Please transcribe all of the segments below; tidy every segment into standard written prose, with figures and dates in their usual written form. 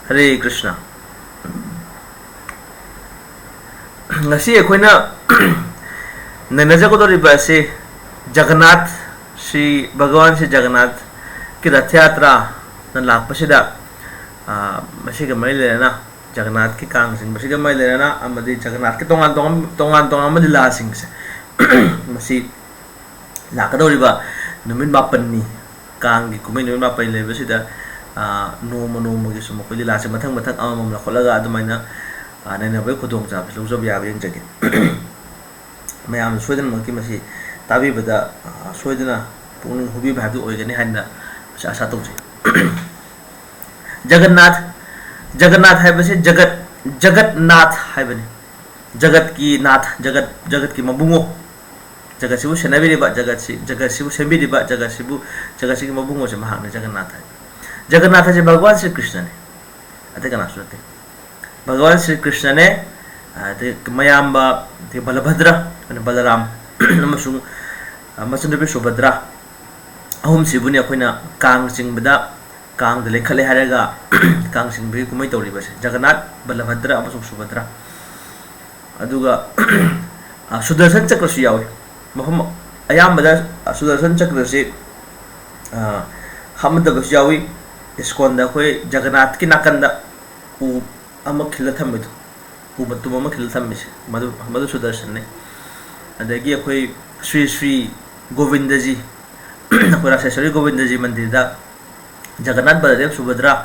Hare Krishna ngasi akoina nanajagodoriba ase Jagannath Shri Bhagavan Shri Jagannath ki rath yatra na lakpasida masiga mai lena Jagannath ki kang sing masiga mai lena amadi Jagannath ki tongan madila sing se masi lakadoriba numin mapan ni kang gi kumai numin mapan lebasida noma gi sum ko lila se mathang amam la kholaga adumaina nana bai khudong cha lojab yabe yang jage mayam soidan maki masi tabi bada soidana pung hubi bhadu oigani hanna asa tawje Jagannath hai base Jagatnath hai bane jagat ki nath jagat ki mabungo jagat sibu senabiri ba jagat sibu sembiri ba jagat si mabungo se mahang Jagannath je Bhagwan Shri Krishna ne ate kana surate Bhagwan Shri Krishna ne mayamba te Balabhadra and Balaram namasung masundabi Subhadra ahum sibuni akoina kang singbada kang de lekhale haraga kang singbi kumai tawri base Jagannath Balabhadra amasung Subhadra aduga Sudarshan Chakra si yawi mahum ayambada Sudarshan Chakra si hamada bas yawi iskonda koi Jagannath ki nakanda u ama khila thambidu u batum ama khila thambi madu Sudarshan ne adagi koi Sri Govinda ji koi Raseshwari Govinda ji mandir da Jagannath Baladev Subhadra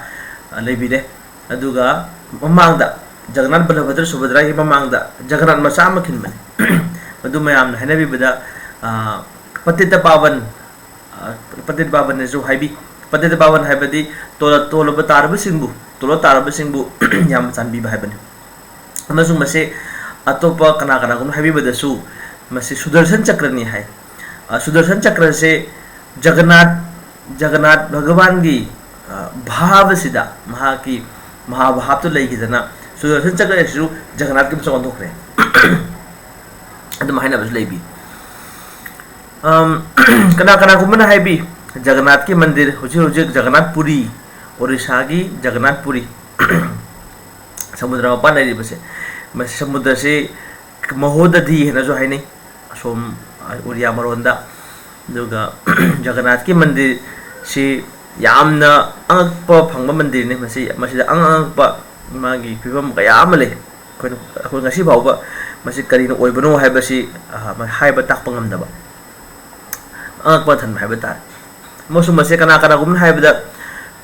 lebide aduga mamangda Jagannath Balabhadra Subhadra ki mamangda Jagannath macha ama khinbane madu mayam hanabi bada Patita Pavan ne jo haibi Patita Pavan haibadi tola batarba singbu yam chanbi ba haibani amasung mase atopa kana gum habi badasu mase Sudarshan Chakra ni hai Sudarshan Chakra se Jagannath Bhagavan gi bhav sida mahabhav to legi dana Sudarshan Chakra su Jagannath ki chon thokre adum haina bas lebi kana gum na haibi Jagannath ki mandir hujik Jagannath Puri Orissa ki Jagannath Puri samudra pa nai base mas samudra se Mahodadi na jo haini som Oriya maronda duga Jagannath ki mandir si yamna angpa phangba mandir ne masida angpa magi phibam kaya amale ko ngasi bawba masi karino oibano haibasi haiba takpangam daba angpa than haiba ta mosu mase kana gum haibada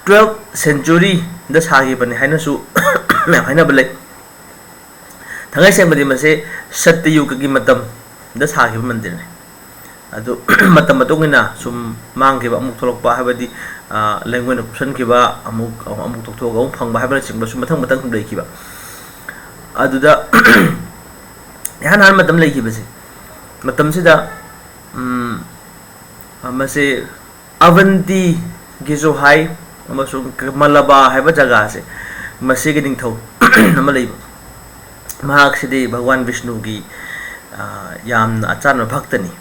12th century da sagi bani haina su me haina bale thangai sembadi mase Satyayug gi matam da sagi mandir ne adu matam matungina sum mangge ba amuk tholok pa habadi language option ki ba amuk tokthok ga phangba habra chingba sum mathang lei ki ba adu da yan han matam lei ki base matam sida mase Avanti gizo hai amasung Malaba haiba jaga se masigi ningthau nama leiba mahak sidi Bhagwan Vishnu gi yamna achana bhaktani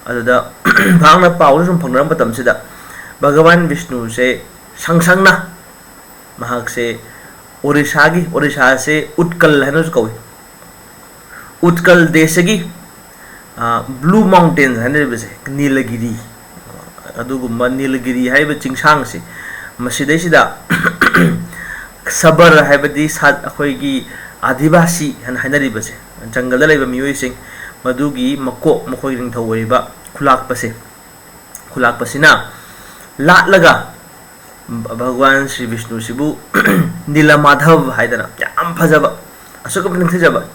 aduda bhangna paulu sum phangram patam sida Bhagwan Vishnu se sangsangna mahak se Orissa se Utkal hanu kawi Utkal desagi Blue Mountains hanu bese Nilagiri adugumba Nilagiri haiba chingsang se masidai sida sabar haibadi sat akhoi gi adivasi han hainari base jungle da laiba miyoi sing madugi makoi ring thawaiba khulak pasina latlaga Bhagwan Shri Vishnu sibu Nilamadhav haidana yam phajaba asukam ning thajaba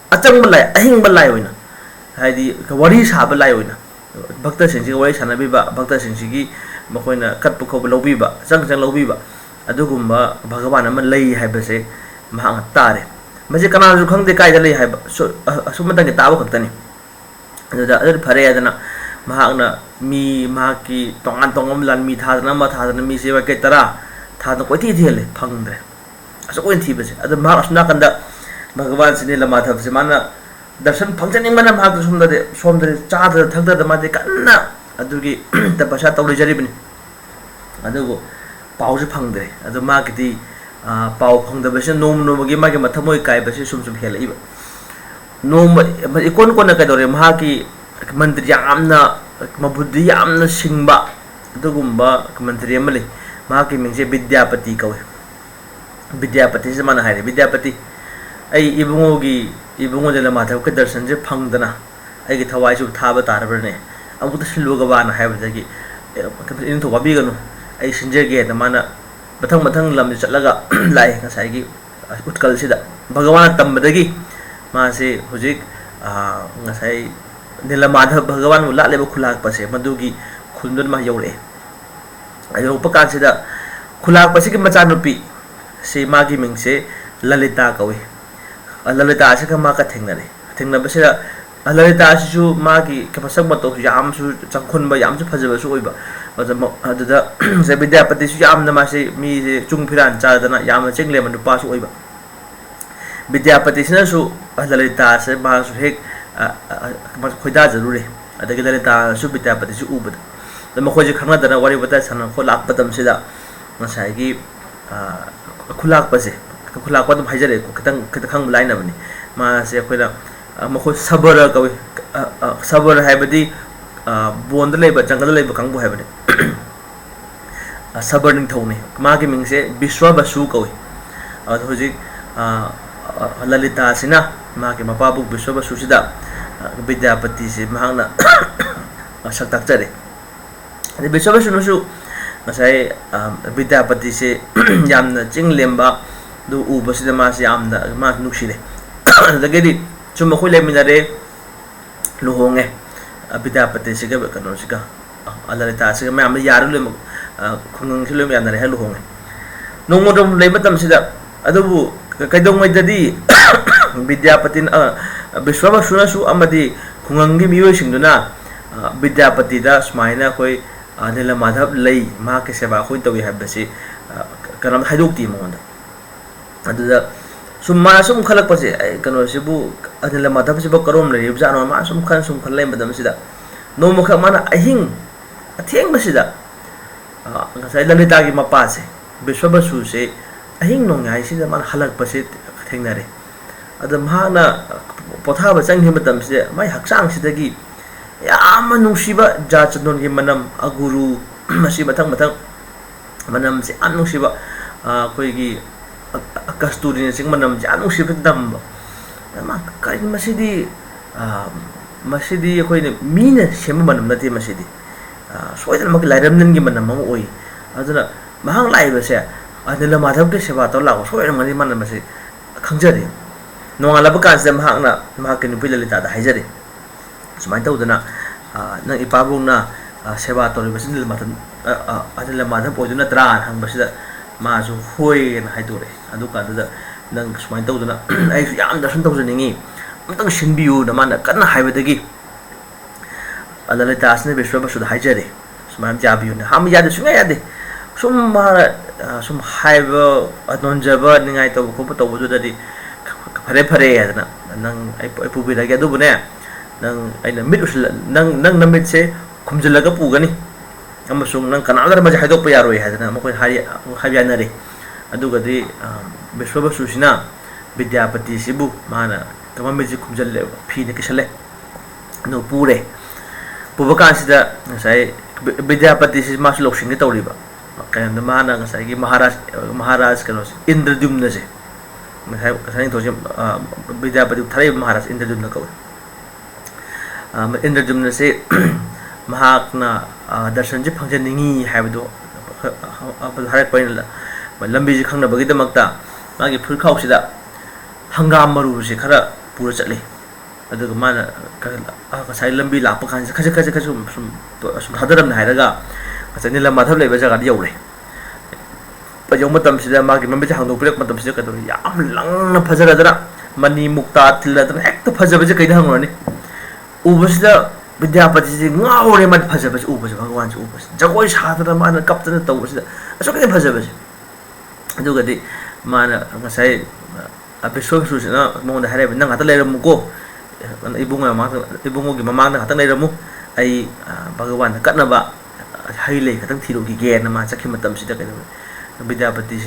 achang balai ahing balai oina haidi wari sab balai oina Bhakta singsi wari sanabiba Bhakta singsi gi makoina katpu khob lobiba chang lobiba adugumba Bhagavan ama lei haibase mahang tare maje kana ju khangde kai da lei haiba asumata ge tabu khaktani adu phare adana mahangna mi mahaki tongam lan mi thadana mi sewa ke tara thadna koi thele phangdre aso koi thi base adu mahak asna kanda Bhagavan sine Lamadhav se mana darshan phangchani mana mahak somdre chadra thagda ma de kanna adugi tapasya tawri jaribni adugo pause phangdre adu ma gidi पाव फंगदबसे नोम नोमगी मागे मथमोय कायबसे सुम सुम हेलइबा नोम इकोन कोन कदोरे महाकी मंत्री यामना मबुद्धि यामना Simba अदुगुम्बा मंत्री अमले महाकी मिंगसे विद्यापति कवे विद्यापति से माना हारे विद्यापति आई इबुंगो जला माधव के दर्शन से फंगदना आई थवाई सु थाबा तारबने अमुत सिलुगबाना हायबदगी इन तो वाबीगनु आई सिंजगे न माना मथंग मथंग लम चलगा लाए ngसाई उत्कल सिदा भगवान तंबदगी मासे हुजिक ngसाई नीलमाधव भगवान उ लालेब खुलाक पसे मदुगी खुंदन मा यौरे अयो पकान सिदा खुलाक पसे की मचा नुपी से मागी मिंगसे ललिता कवे ललिता से मा का थेंगनबसे ललिता सिसु मागी कपसक मतो यामसु चंखुनबा यामसु फजबसु ओइबा अदुदा से विद्यापति सु यामना मासे मी से चुंग फिरान चादना यामना चिंगले मन नुपा सु ओइबा विद्यापति सिनसु ललिता से मासु हेक खोइदा जरूरी अदगी ललिता सु विद्यापति सु उबद द मखोजे खंगदना वारी बता सन खो लाक पतम सिदा मसाइगी खुलाक पसे खुलाक पदम हाइजरे को खतंग खंग लाइन बनी मासे खोइदा मखो सबर कवे सबर हाइबदी बोंद लेबा जंगल लेबा कांगबो हाइबने सबर निंथौने मागी मिंगसे विश्वबसु कवे अद होजिक ललिता सिना मागी मपाबु विश्वबसु सिदा विद्यापति से महांगना सक्ताक चरे विश्वबसु नसु ngसाई विद्यापति से यामना चिंग लेंबा दु उबसिदा मासे यामना मा नुक्सिरे दगेदी चुम खोइ लेमिनारे लुहोंगे विद्यापति से कनो सिका ललिता से मैम यार ले खुंगंग से ले यानरे है लुहोंगे नोंगोदम ले मतम सिदा अदुबु कैदोंगैददी विद्यापति विश्वबसुनसु अमदी खुंगंगी मियोसिंगदुना विद्यापति दा स्माइना कोई नीलमाधव लई मा के सेवा खोइ तवी हाबसे कनम हाइदोक्ति मोंदा अदुदा सुम्मा सुम खलक पसे कनो सिबु नीलमाधव सिबु करोम ले जानो मा सुम खल ले मदम सिदा नोमुख माना अहिंग अथेंग बसिदा ngसाई ललिता की मपा से विश्वबसु से अहिंग नोंगाई सिदा मान हलक पसे थेंगनारे अद महाना पोथाबा चंगहि मतम से माय हक्सांग सिदगी याम नुसिबा जाचनोन की मनम अगुरु मसी मथंग मथंग मनम से अनुसिबा कोई की कस्तूरी ने सिंग मनम से अनुसिबा दम मा कई मसीदी कोई ने मीने सेम मनम नती मसीदी सोयदन मक लाइरमनन की मनम म ओई अदना महंग लाइबसे नीलमाधव के सेवा तो लागो सोयदन मनी मनम से खंजरे नोंगालब कांसे महंगना महक नुपि ललिता दा हाइजरे सुमाइन तौदना नंग इपाबुंगना सेवा तौरिबस नीलमाधव ओइदुना त्रा हंगबसिदा मासु होय न हाइदोरे अदु कादुदा नंग सुमाइन तौदना आइसु याम दर्शन तौजनिंगी अमतंग सिनबियु न माना कन्ना हाइबदगी ललितासने विश्वबसुदा हाइजरे सुमाइन जाबियु न हम यादे सुंगा यादे सुम सुम हाइब अनोंजब निंगाइ तौ को तौबदुददी फरे फरे यादना नंग पुबिरागे अदुबने नंग आइना मिट उसल नंग नमित से खुमजलगा पुगनी अमसुंग नंग कनादर मज हाइदोप यारोय हादना मखोय हाबियानरे अदुगदी विश्वबसुसिना विद्यापति सिबु माना कममिजि खुमजल फीने किसले नो पुरे पुबकासिदा ngसाई विद्यापति से मास लोक्सिंग तौरिबा कयन माना ngसाई की महाराज कनो इंद्रद्युम्न से ngसाई तो विद्यापति थरे महाराज इंद्रद्युम्न कौ इंद्रद्युम्न से महाकना दर्शन से फंजनिंगी हाबदो हारक पइन लंबी जी खंगनबगिदमक्ता मागी फुरखाउसिदा हंगाम मरु से खरा पूरा चले अदुग माना ngसाई लंबी लाप खान से खजे सुम हादरम हायरगा ngसाई नीलमाधव लेबा जगा यौरे पजौ मतम सिदा मागी मम्बे हांदो पुरक मतम सिदा कदो याम लंगना फजरदरा मनी मुक्ता थिलदरा हेक्ट फजबजे कैदा हंगरनी उबसिदा विद्यापति से गावरे मत फजबजे उबजे भगवान से उबस जगोय सादरा माना कप्तन तौबसिदा असोके फजबजे अदुगदी माना ngसाई विश्वबसुसिना मोंदा हारेब नंग हाता लेरमुको इबुंगो की ममांग हाता लेरमु आई भगवान कटनबा हाइले खतंग थिरोगी गेन मा चखि मतम सिदा कैदो विद्यापति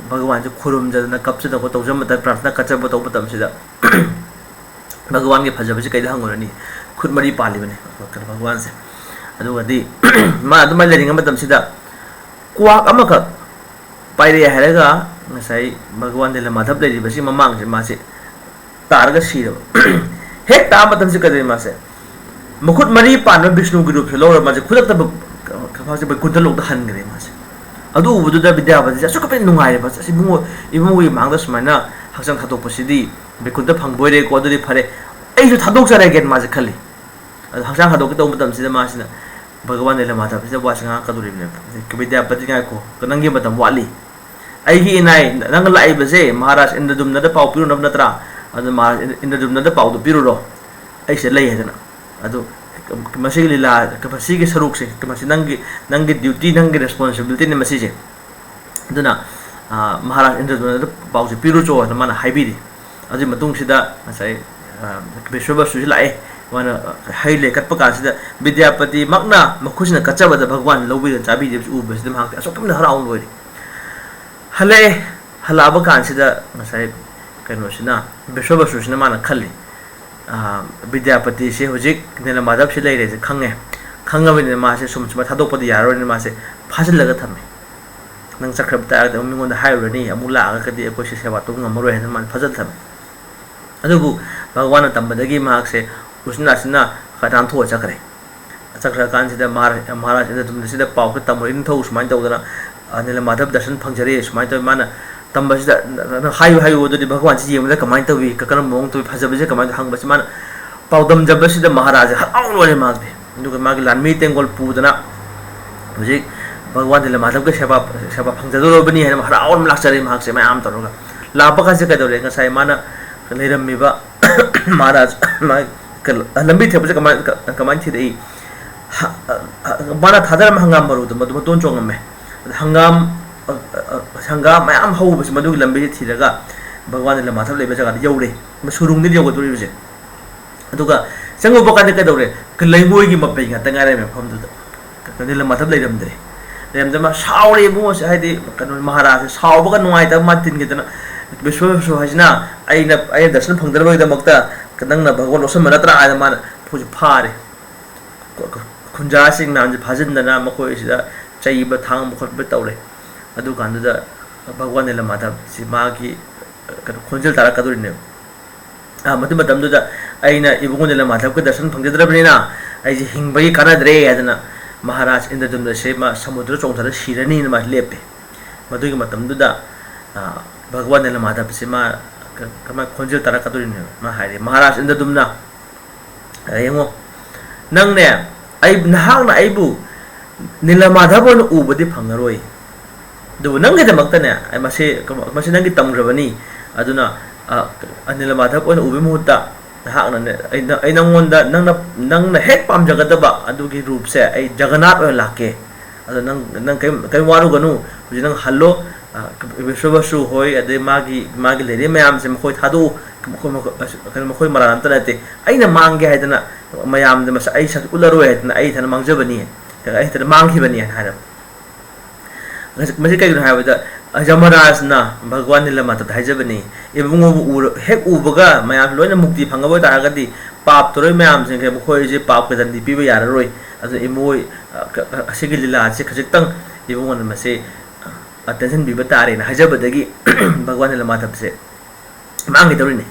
भगवान से खुरुम जदना कपचदब तौजम प्रार्थना कचब तौब मतमसिदा भगवान के फजब से कईदा हंगोरनी खुद मरी पालीबने भगवान से अदुगदी मा अदुमा लेरिंग मतमसिदा क्वाक अमखक पाइरे हैरगा ngasai भगवान de माधव लेरी बसी ममांग से मासे तारगा सिरब हेक ता मतम से कदे मासे मुखुद मरी पान विष्णु के रूप से लोर मासे खुदक तब खफासे बैकुंठ लोक हन गरे मासे अदु उबुदुदा विद्यापति असु कपे नुंगाइरे बस असि बुंगो इबुंगो मांग सुमाइना हक्संग थादोक पसिदी बैकुंठ फंगबोइरे को अदुदि फरे एजु थादोक जरे गेन मासे खली हक्संग थादोक तो मतम से मासिना भगवान de माधव से वासंगा कदुरिबने विद्यापति को नंगे मतम वाली अगी इनाई नंग लाई बसे महाराज इंद्रदुम्न द पाउ पिरु नब नत्रा अदु महाराज इंद्रदुम्न द पाउ दु पिरुरो ऐसे लई हेदना अदु मसी लीला कपसी के सरुक से कमसी नंगी ड्यूटी नंगी रिस्पांसिबिलिटी ने मसी से अदुना महाराज इंद्रदुम्न द पाउ से पिरु चो न माना हाइबिरी अदु मतुंग सिदा मसाई विश्वबसु लाए वाना हाइले कटप कासिदा विद्यापति मगना मखुसिना कच्चबद भगवान लौबि चाबी दे उबस दम हाक असोकम हराउन लोइरी हले हलाब कानसिदा मसाई कनोसिना विश्वबसुसिना माना खल्ली विद्यापति से हुजिक नेला माधव से लेरे से खंगे खंगबने मासे सुम थादोपदि यारोने मासे फाजलगा थमे नंग चक्रब तागद मिंगोंद हाइरनी अमुला आगकदि एकोसि सेवा तो ngमरो हेन मान फजल थमे अदुबु भगवान तंबदगी मासे उसनासिना खदान थो चक्रे चक्र कानसिदा महाराज इंद्रदुम्न पाउ के तमरिन थौ सुमाइन तौदना नील माधव दर्शन फंगजरे सुमाइन तो माना तंबसिदा हायु हायु ओदि भगवान जी येमदा कमाइन तवी ककरम मोंग तो फजबजे कमाइन हंगबस मान पाउदम जबसिदा महाराज हराउन लोरे मागबे दुग मागी लानमी तेंगोल पुदना हुजे भगवान नील माधव के सेवा फंगजदोबनी है हराउन लाक्चरे मागसे मै आम तरोगा लापका से कदोरे ngасai माना लेरमिबा महाराज लंबी थेपसे कमाइन थी दई माना थादर हंगाम मरुद मदु तोन चोंगमे हंगाम मैम हौबस मदु लंबी थीरगा भगवान ने माथब लेबे जगा यौरे सुरुंग नि यौगो दोरिबसे अदुगा चंगो बकाने कदौरे लैमोय की मपै ngata ngare मे फम दु ने माथब लेरमदरे लेरमदमा सावरे बुस हाइदि कनो महाराज सावबगा नुआइता मातिन गितना विश्वसु हजना आई दर्शन फंगदरबगदा मक्ता कदंगना भगवान ओसम नत्रा आय मान फुज फारे खुंजा सिंग नाम फाजनदना मखोइसिदा चैब थांग मखोब तौरे अदु कांदुदा भगवान ने माधव सि मागी खोंजल तारा कदुरिने मदु मतमदुदा आइना इबुगुन ने माधव के दर्शन फंगदरबनिना आइजे हिंगबगी कानद्रे यादना महाराज इंद्रदुम्न से मा समुद्र चोंथर शिरनी न मा लेपे मदुगी मतमदुदा भगवान ने माधव से मा कमा खोंजल तारा कदुरिने मा हारे महाराज इंद्रदुम्न येंगो नंगने आई नहांगना आइबु नील माधव न उबदि फंगरोय दु नंगे दमक्तने आई मसे नंगी तमग्रबनी अदुना नील माधव न उबि मुहुत्ता हांगना आई नंगोंदा नंगना हेक पामजगदबा अदुगी रूप से आई जगन्नाथ ओय लाके अदु नंग कई वारुगनु हुजि नंग हल्लो विश्वबसु होय अदे मागी लेरे मयाम से मखोय थादु मखोय मरानत नते आइना मांगे हाइदना मयाम दे मस आई सक उलरोय हाइदना आई थन मांगजबनी आई थन मांगखिबनी हारब मसे कई हाइबदा जमराज ना भगवान नील माधव हाइजबनी एबुंगो हेक उबगा मयाम लोइना मुक्ति फंगबो तागदी पाप तोरय मयाम से मखोय जे पाप के दंदी पिबे याररोय अदु इमोय असिगी लीला से खजितंग एबुंगो मसे अटेंशन भी बता रहे हजबदगी भगवान नील माधव से मांगे तौरिने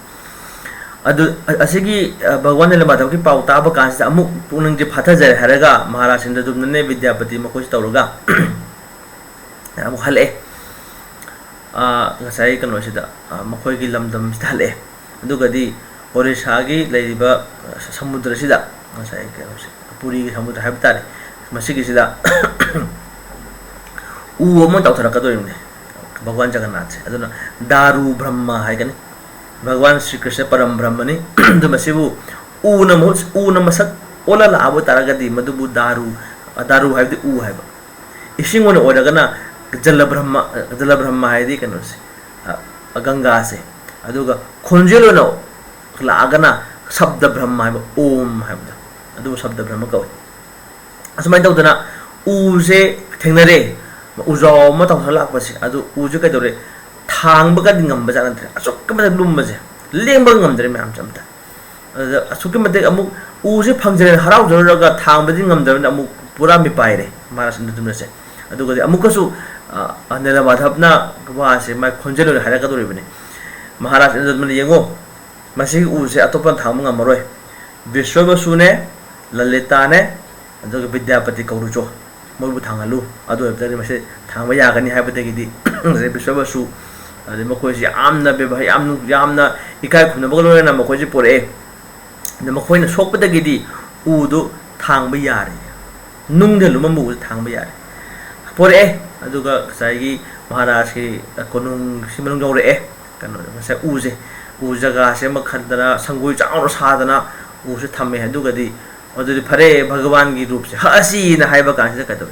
अदु असिगी भगवान नील माधव की पाउ ताब कांस अमुक पुनंग जे फाथजर हरगा महाराज इंद्रदुम्न ने विद्यापति मखोज तौरगा अमुक हले ngасai kano sida मखोय की लमदम स्थले अदुगदी ओरिसा की लेरिबा समुद्र सिदा ngасai kano पुरी की समुद्र हाबतारे मसिगी सिदा उ अमन तौथरकदोइने भगवान जगन्नाथ से अदुना दारु ब्रह्मा हाइगनी भगवान श्री कृष्ण परम ब्रह्मनी दमसिबु उ नमसक ओला लाबो तारगदी मदुबु दारु हाइबदि उ हाइबा इसिंग ओन ओरगना जल ब्रह्मा हाइदि कनो से गंगा से अदुगा खोंजेलोनो लागना शब्द ब्रह्मा हाइबा ओम हाइबदा अदु शब्द ब्रह्म कवै असमाय तौदना उ से थेंगनरे उजाव मा तौर लाकपसे अदु उजे कदरे थांग Bagad ngam baja nantre asuk ke mate lum baje leng bang ngam dre mam chamta asuk ke mate amu uje phangjere harau jora thang badi ngam dre amu pura mi paire mara sin dum se adu ga amu kasu anela madhabna wa se mai khonjelo hara ka dore bane maharaj indra yengo masi uje atopan thang ngam maroi vishwabasu ne lalita ne adu vidyapati kaurujo मोबु थांगलु अदो एबदे मसे थांबा यागनी हाबदगिदि जे बिसबसु अदे मखोइसि आमना बेबा यामना इकाय खुना बगलोना मखोइसि पोरे ने मखोइना सोकपदगिदि उदु थांबा यारे नुंगदे लुमबु थांबा यारे पोरे अदुगा साइगी महाराज की कोनुंग सिमनुंग जौरे कनो मसे उजे उजगा से मखदना संगुइ चाउर सादना उसे थमे अदुगदि अदुदि फरे भगवान की रूप से हसी न हाइबा कांसे कदो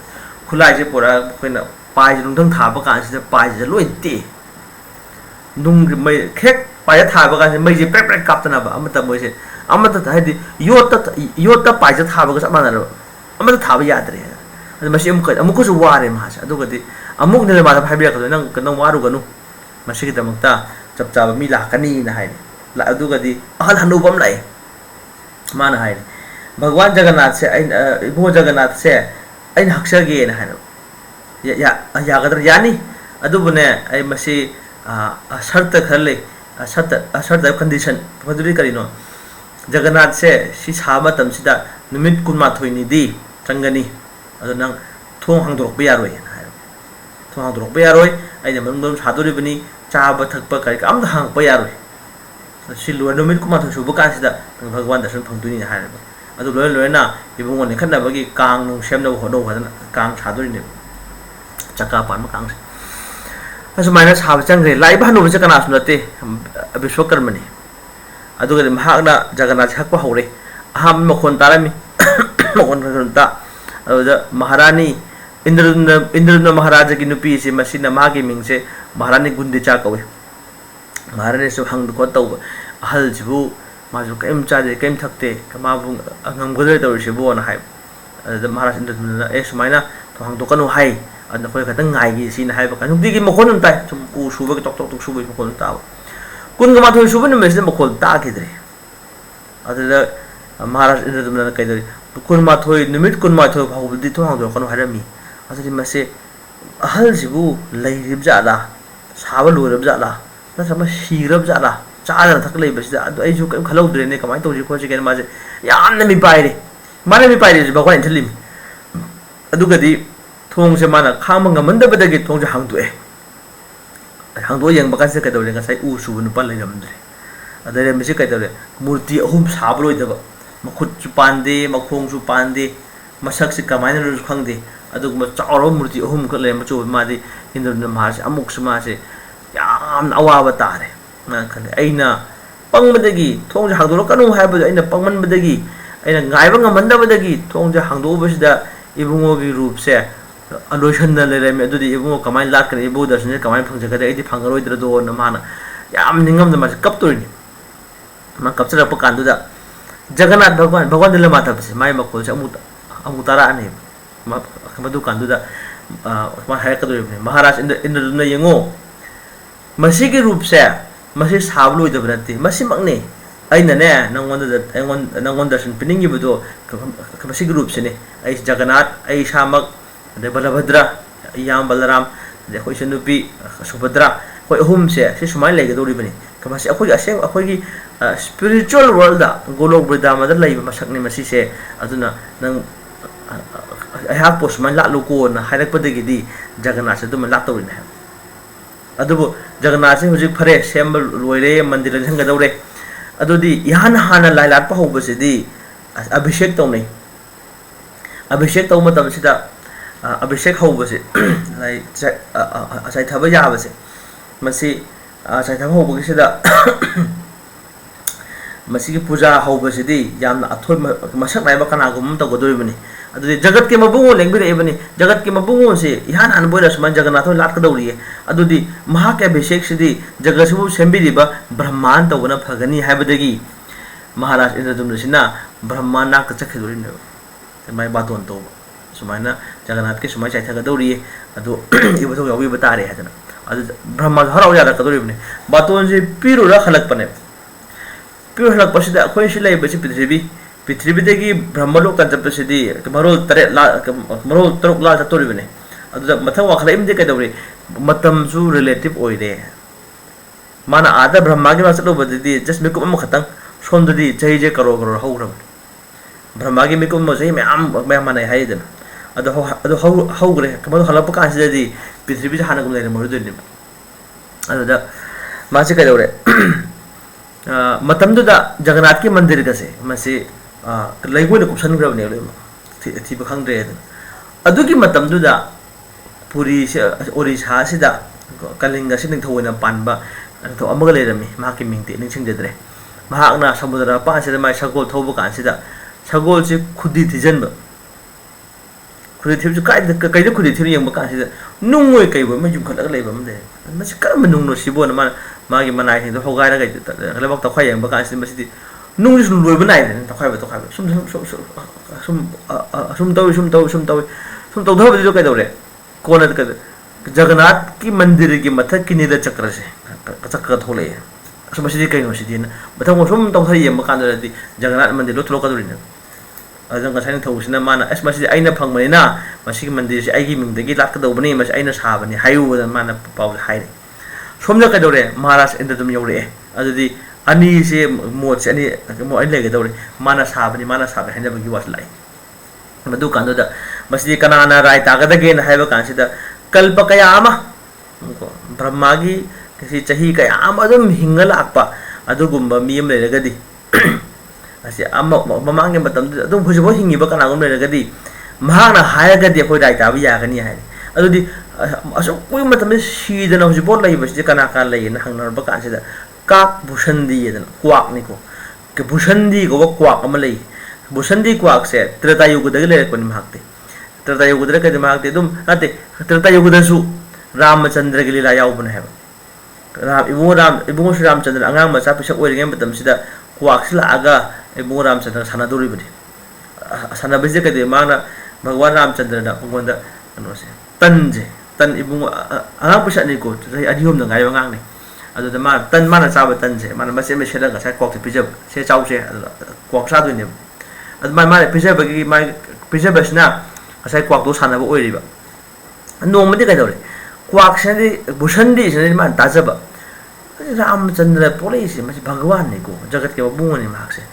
खुलाई से पोरा कोइना पाइ नुंथंग थाबा कांसे पाइ जे लोइते नुंग मै खेक पाइ थाबा कांसे मै जे प्रेक प्रेक कापतना बा अमता मोइसे अमता हाइदि योत पाइ जे थाबा का समानरो अमता थाबा यादरे अदु मसी अमुकसु वारे मासे अदुगदि अमुक ने मादा हाइबिया कदो नंग कनंग वारु गनु मसी की दमकता चप चाबा मी लाकनी न हाइने ला अदुगदि अहल हनुबम लाई माना हाइने भगवान जगन्नाथ से इबो जगन्नाथ से अन हक्सगे न हानो यागद्र यानी अदुबने आई मसी शर्त खरले शर्त कंडीशन मदुरी करिनो जगन्नाथ से सि सामा तमसिदा नुमित कुनमाथोय निदि चंगनी अदु नंग थों हांदोरप यारोय हायो थों हांदोरप यारोय आइना मनगम सादोरिबनी चाबा थकपा करि काम हांगप यारोय सिलु नुमित कुनमाथोय सुबु कासिदा भगवान दर्शन फंगदुनी हायबा अदु लोय लोयना इबुंगो ने खन्नबगी कांग नु सेमनो होदो होदना कांग सादोरिने चका पान कांग असु माइनस हाब चंगरे लाइब हनु बसे कना सुनते विश्वकर्मनि अदु गे महागना जगन्नाथ हकपा हौरे अहम मखोन तारामि मखोन खनता अदु महारानी इंद्रदुम्न महाराज की नुपी से मसिना मागी मिंगसे महारानी गुंदिचा कवे महारानी सु हंग को तौ अहल जिबु माजु केम चाजे केम थकते कमाबु अंगमगदे तौरिसिबो न हाय महाराज इंद्रदुम्न ए सुमाइना तो हंग दोकनु हाय अन खोय खतंग गाइगी सिन हाय बका नुदिगी मखोन उनताय सुम उ सुबगे टक टक टक सुबगे मखोन ताव कुन गमाथोय सुबन मेसे मखोन तागिद्रे अदुदा महाराज इंद्रदुम्न कइदरि कुन माथोय निमित कुन माथोय भावबदि तो हंग दोकनु हारमी अदुदि मसे अहल सिबु लैरिब जाला साबा लोरब जाला नसम सिरब जाला चादर थक लेबसिदा अदु आइजु कम खलौद्रेने कमाय तौजि खोजि गेन माजे यामना मी पाइरे माने मी पाइरे भगवान थलिम अदुगदि थोंग से माना खाम ngमंदबदगी थोंग जे हांगदो यंग बकासे कदौले गसाई उ सुबु नुपा लेरमद्रे अदरे मिसे कदौले मूर्ति अहुम साबलोइदब मखुत चु पांदे मखोंग चु पांदे मसक से कमायन रु खंगदे अदुगम चावरो मूर्ति अहुम क ले मचो मादे इंद्रन महासे अमुक समासे याम अवाब तारे ना खले अइना पंगबदगी थोंग जे हांगदो कनु हायबद अइना पंगमनबदगी अइना गायबा ngमंदबदगी थोंग जे हांगदो बसिदा इबुंगो की रूप से अलोशन लेरमे अदुदि इबुंगो कमाय लाकने इबु दर्शन से कमाय फंगजगदे एदि फंगरोइद्रदो न माना याम निंगम द मासे कपतोरिनि मा कपचरप कांदुदा जगन्नाथ भगवान दिले माथा से माय मखोल से अमुतारा ने मदु कांदुदा मा हाय कदोरिने महाराज इंद्रदुम्न यंगो मसी के रूप से मसी साबलोइदबरते मसी मकने अइना ने नंगोन दर्शन पिनिंगिबदो मसी के रूप से ने अइ जगन्नाथ अइ सामक दे बलभद्र याम बलराम दे खोइ सनुपी सुभद्रा खोइ अहुम से सुमाय लेगदोरिबनि कमासे अखोइ असे अखोइ स्पिरिचुअल वर्ल्ड दा गोलोक वृंदावन दा लैब मसकने मसी से अदुना नंग अहा पोस्टमन लालुको न हाइरकपदगिदि जगन्नाथ से दुम लातौरिने अदुबो जगन्नाथ से हुजिक फरे सेम लोइरे मंदिर झंगदौरे अदुदि यान हाना लाइलाट पहौबसिदि अभिषेक तौनै अभिषेक तौ मतम सिदा अभिषेक हौबसे लाई असै थब याबसे मसी असै थब हौबगिसिदा मसी की पूजा हौबसिदि यामना अथोय मसक नाइबा कनागुम तगदोरिबनि अदुदि जगत के मबुंगो लेंबिरेबनि जगत के मबुंगो से इहान हान बोइरा सुमान जगन्नाथ लाटकदौरिये अदुदि महा के अभिषेक सिदि जगतसिबु सेंबिरिबा ब्रह्मांड तौबना फगनी हाइबदगी महाराज इंद्रदुम्न सिना ब्रह्मांड नाक चखदोरिने माय बातोन तो सुमाइना जगन्नाथ के सुमाय चाइथगदौरिये ꯑꯗꯨ ꯏꯕꯊꯣꯛ ꯌꯥꯎꯕꯤꯕ ꯇꯥꯔꯦ ꯍꯥꯏꯗꯅ ꯑꯗꯨ ꯕ꯭ꯔꯍ꯭ꯃꯁꯨ ꯍꯔꯥꯎ ꯌꯥꯔꯛꯀꯗꯧꯔꯤꯕꯅꯤ ꯕꯥꯇꯣꯟꯁꯤ ꯄꯤꯔꯨꯔ ꯍꯜꯂꯛꯄꯅꯦ ꯄꯤꯔꯨꯔ ꯍꯜꯂꯛꯄꯁꯤꯗ ꯑꯩꯈꯣꯏ ꯁꯤ ꯂꯩꯕꯁꯤ ꯄ꯭ꯔꯤꯊꯤꯕꯤꯗꯒꯤ ꯕ꯭ꯔꯍ꯭ꯃꯂꯣꯛꯇ ꯆꯠꯄꯁꯤꯗꯤ ꯃꯔꯣꯜ 3 ꯂꯥ ꯆꯠꯇꯣꯔꯤꯕꯅꯤ ꯑꯗꯨꯗ ꯃꯊꯪ ꯋꯥꯈꯜꯂꯛꯏꯝꯗꯤ ꯀꯩꯗꯧꯔꯤ ꯃꯇꯝꯁꯨ ꯔꯤꯂꯦꯇꯤꯚ ꯑꯣꯏꯔꯦ ꯃꯥꯅ ꯑꯥꯗ ꯕ꯭ꯔꯍ꯭ꯃꯒꯤ ꯃꯅꯥꯛ ꯆꯠꯂꯨꯕꯗꯗꯤ ꯖꯁ ꯃꯤꯀꯨꯞ ꯑꯃꯈꯛꯇꯪ ꯁꯣꯝꯗꯗꯤ ꯆꯍꯤꯁꯦ ꯀꯔꯣꯔ ꯍꯧꯈ꯭ꯔꯕꯅꯤ ꯕ꯭ꯔꯍ꯭ꯃꯒꯤ ꯃꯤꯀꯨꯞ ꯑꯃ ꯆꯍꯤ ꯃꯌꯥꯝ ꯃꯥꯟꯅꯩ ꯍꯥꯏꯗꯅ ꯑꯗꯨ ꯍꯧꯈ꯭ꯔꯦ ꯃꯗꯨ ꯍꯜꯂꯛꯄ ꯀꯥꯟꯁꯤꯗꯗꯤ ꯄ꯭ꯔꯤꯊꯤꯕꯤꯁꯦ ꯍꯥꯟꯅꯒꯨꯝ ꯂꯩꯔꯝꯃꯔꯣꯏꯗꯣꯏꯅꯦꯕ ꯑꯗꯨꯗ ꯃꯥꯁꯤ ꯀꯩꯗꯧꯔꯦ ꯃꯇꯝꯗꯨꯗ ꯖꯒꯟꯅꯥꯊꯀꯤ ꯃꯟꯗꯤꯔꯒꯁꯦ ꯃꯁꯤ ꯂꯩꯉꯣꯏꯅ ꯀꯨꯞꯁꯟꯈ꯭ꯔꯕꯅꯦꯕ ꯂꯣꯏꯅꯃꯛ ꯊꯤꯕ ꯈꯪꯗ꯭ꯔꯦ ꯑꯗꯨꯅ ꯑꯗꯨꯒꯤ ꯃꯇꯝꯗꯨꯗ ꯄꯨꯔꯤꯁꯦ ꯑꯣꯔꯤꯁꯥꯁꯤꯗ ꯀꯂꯤꯡꯒꯁꯤ ꯅꯤꯡꯊꯧ ꯑꯣꯏꯅ ꯄꯥꯟꯕ ꯅꯤꯡꯊꯧ ꯑꯃꯒ ꯂꯩꯔꯝꯃꯤ ꯃꯍꯥꯛꯀꯤ ꯃꯤꯡꯗꯤ ꯅꯤꯡꯁꯤꯡꯖꯗ꯭ꯔꯦ ꯃꯍꯥꯛꯅ ꯁꯃꯨꯗ꯭ꯔ ꯃꯄꯥꯟꯁꯤꯗ ꯃꯥꯏ ꯁꯒꯣꯜ ꯊꯧꯕ ꯀꯥꯟꯁꯤꯗ ꯁꯒꯣꯜꯁꯤ ꯈꯨꯗꯤ ꯊꯤꯖꯤꯟꯕ खुदी थी कई खुदी थी यंग नुंग कई मैं यूखल लेब कम नुंग सिबोन मागी मनाई हिंद होगार लेबक तखा यंग नुंग लोब नाइदे तखाब तखाब सूम तौधबदी कईदौरे कौन जगन्नाथ की मंदिर की मथक की नीद चक्र से चक्र थोले कहीं मत सूम तौथ यंग जगन्नाथ मंदिर थोलकदरीने ngасai thौsina mana as masi aina phangmani na masi mandir si aigi mingdagi lakadobani masi aina sabani hayu mana pau haire somna kadore maharaj indadum yore adudi ani se mot se ani mo ai lege dore mana sabe haina bagi was lai madu kando da masi kanana rai tagadage na haiba kansida kalpa kaya ama ko brahmagi kisi chahi kaya ama adum hingal akpa adugumba miyam legadi asi amma mamang matam adum hujibo hingiba kanagum legadi mahana hayagadi akoi rai tabi yagani hai adudi aso koi matam sidana hujibo lai basi kana kan lai na hangnar ba kan sida kak bushandi yedan kwak ni ko ke bushandi ko kwak ama lai bushandi kwak se treta yugo dagi le kon mahakte treta yugo dagi ka mahakte dum ate treta yugo da su ramachandra gi lila yaw bun hai ibu Sri Ramchandra angang macha pisa oiringe matam sida kwak sila aga ibu Ramchandra sanaduri budi sanabise kade mana Bhagwan Ramchandra na pungonda ano se tan ibu angang pisa ni ko adihom na ngayo ngang ni adu da ma tan mana saba tan se mana mase me shela ga sa kwak pija se chaw se kwak sa du ne adu ma pija bagi ma pija basna sa kwak do sanaba oiriba nomadi ka dore kwak se di bushandi se ma tajaba Ramchandra polisi masih Bhagwan ni ko jagat ke babungan ni mahak se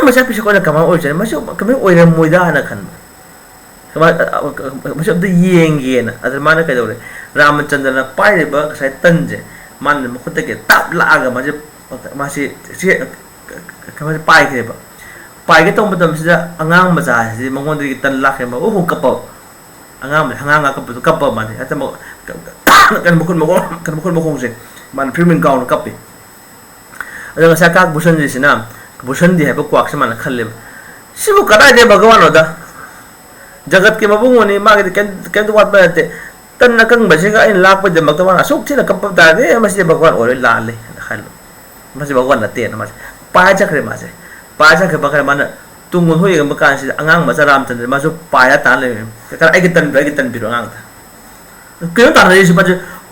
masa pisa ko na kama oi se masa kami oi na moida na kan masa abdi yenge na adar mana ka dore Ramchandra na pai ba sa tanje man mo khutta ke tap la aga masih kama pai ke ba pai ke tong batam sida angang maja si mangon di tan la ke ma o kapo angang kapo ma ni ata mo kan mukun mo se man filming gaun kapi ada nga sakak busan di sinam busan di heba kwak se mana khalle sibu kada de Bhagwan oda jagat ke mabungoni ma ke wat ba te tan na kang basi ga in lak pa de magtawan asuk thina kapap ta de masi Bhagwan ore la le khalo masi Bhagwan na te na mas pa jakre ma se pa jakre ba kare mana tungun hoi ga makan si angang ma Ramchandra ma so pa ya ta le ka ai gitan biro ngang ta ke ta na si pa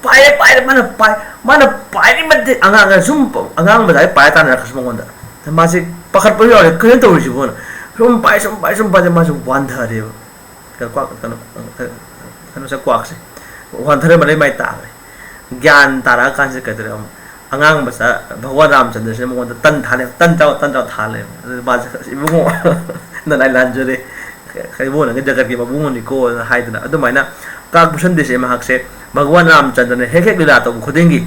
pai mana pai ni mate angang sum angang ba pai ta na khas mongonda masi pakhat pa yo ke to ji bon sum pai ma so wan tha de ka kwak kan sa kwak se wan thare ma mai ta gyan tara kan se ka de angang ba sa Bhagwan Ramchandra se mongonda tan chao tha le ba ibu na nai lan jore khai bon ga jagat ki babung ni ko haidna adumaina kak busan de se mahak se Bhagwan Ramchandra ne hek lila to khudingi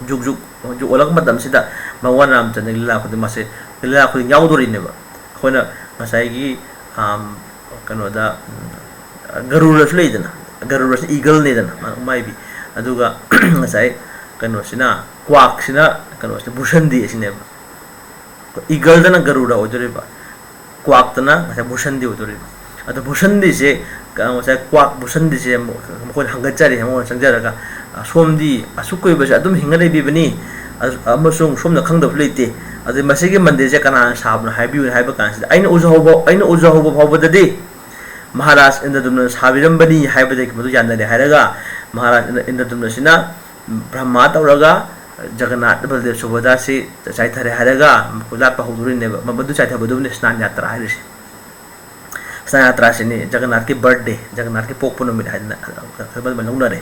juk olak matam sida Bhagwan Ramchandra lila khuding mase lila khuding yaudori ne ba khona masai gi kano da garura fleidana garura eagle ne dana mai bi aduga masai kano sina kwak sina kano sina bushandi sine eagle dana garura odore ba kwak dana masai bushandi odore ba adu bushandi se masai kwak bushandi se mo hangachari mo sangjaraga somdi asukoi ba adum hingale bi bani amasung somna khangda leite adu masigi mandir se kana sabna haibi haiba kan aina ujahobo phawbadadi महाराज इंद्रदुम्न साबिरंबनी हाइबदे मदु यानदे हायरगा महाराज इंद्रदुम्न सिना ब्रह्मा तौरगा जगन्नाथ बलदेव सुभद्रा से चाइथरे हायरगा लाप हौदुरिने मदु चाइथबदुने स्नान यात्रा हायरिसे स्नान यात्रा से जगन्नाथ की birthday Jagannath की पोकपु नुमित हायना खबल मनौनरे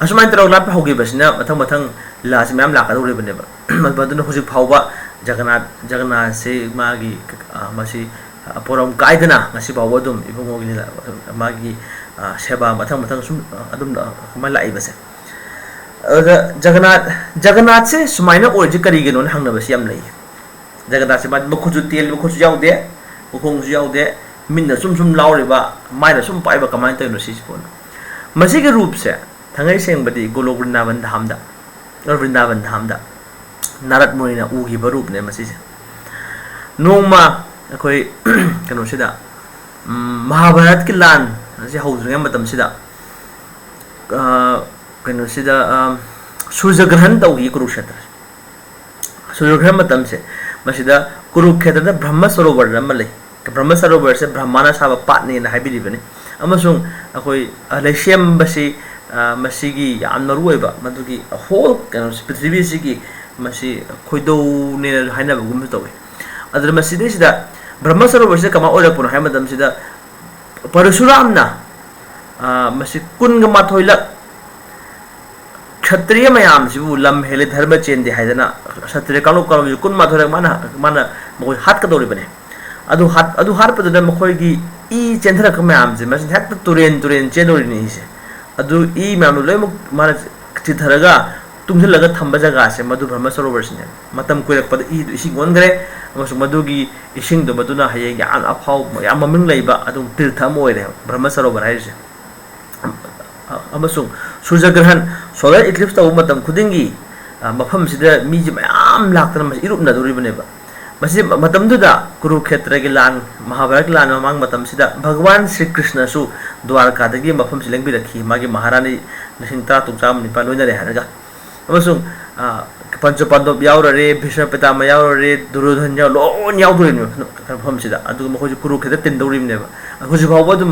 असुमाइन तरौ लाप हौगे बसिना मथंग मथंग लास ma'am लाकदौरिबने मदुन हुजिक फावबा Jagannath से मागी मसी पोरम कायदना ngasi bawa dum ibungogi magi seba mathang mathang sum adum kama lai base Jagannath से सुमाइना ओरिजि करिगनो हंगना बस याम लई जगन्नाथ से मखुजु तेल मखुजु याउदे मखोंजु याउदे मिन्ना सुम सुम लाउरिबा माइना सुम पाइबा कमाइन तयनो सिस फोन मसी के रूप से थंगै सेंबदी गोलोक वृंदावन धामदा नारद मुनिना उगिबा रूप ने मसी से नोमा अखोई कनो सिदा महाभारत की लान से हौद्रिङै मतम सिदा कनो सिदा सूर्यग्रहण तौगी कुरुक्षेत्र सूर्यग्रहण मतम से मसिदा कुरुक्षेत्र दा ब्रह्म सरोवर अमा लै ब्रह्म सरोवर से ब्रह्माना साबा पाटने ना हाइबिलिबने अमसुङ अखोई लैसेम बसी मसिगी याम नरुइबा मदुगी होल कनो पृथ्वी सिगी मसी खोइदौ ने हाइनाबगुम तौवे अदर मसिदे सिदा ब्रह्म सरोवर से कमा ओरपुन हाइ मतम सिदा परशुरामना मसी कुनग माथोइला क्षत्रिय मयाम सिबु लम हेले धर्म चेंदे हाइदना क्षत्रिय कानु कानु कुन माथोइला माना मोय हात कदौरिबने अदु हात पदना मखोइगी ई चेंधरक मयाम से मसी हेक्ट तुरेन चेंदोरिनि से अदु ई मयाम लोइमु माना चिथरगा तुमजलगा थंबा जगह से मधु ब्रह्म सरोवर से मतम कुरकपद ई इसिंग ओनगरे मधुगी इसिंग दो मधुना हये याम अफाव याम ममिंग लैबा अदुम तीर्थ अम ओइरे ब्रह्म सरोवर हाइसे अमसुं सूर्यग्रहण सोलर इक्लिप्स तौ मतम खुदिंगी मफम सिदा मीजे मयाम लाक्तन मस इरुपना दोरिबनेबा मसी मतमदुदा कुरुक्षेत्र के लान महाभारत के लान ममांग मतम सिदा भगवान श्री कृष्ण सु द्वारका दगी मफम सिलेंबि रखी मागे महारानी लिसिंग 13 निपाल लोइनरे हारगा अमसुं पंच पांडव यावरे भीष्म पितामह यावरे दुर्योधन याव लोन यावदुरिन मफम सिदा अदु मखोजि कुरुक्षेत्र तिनदौरिमनेबा हुजि फावबा दु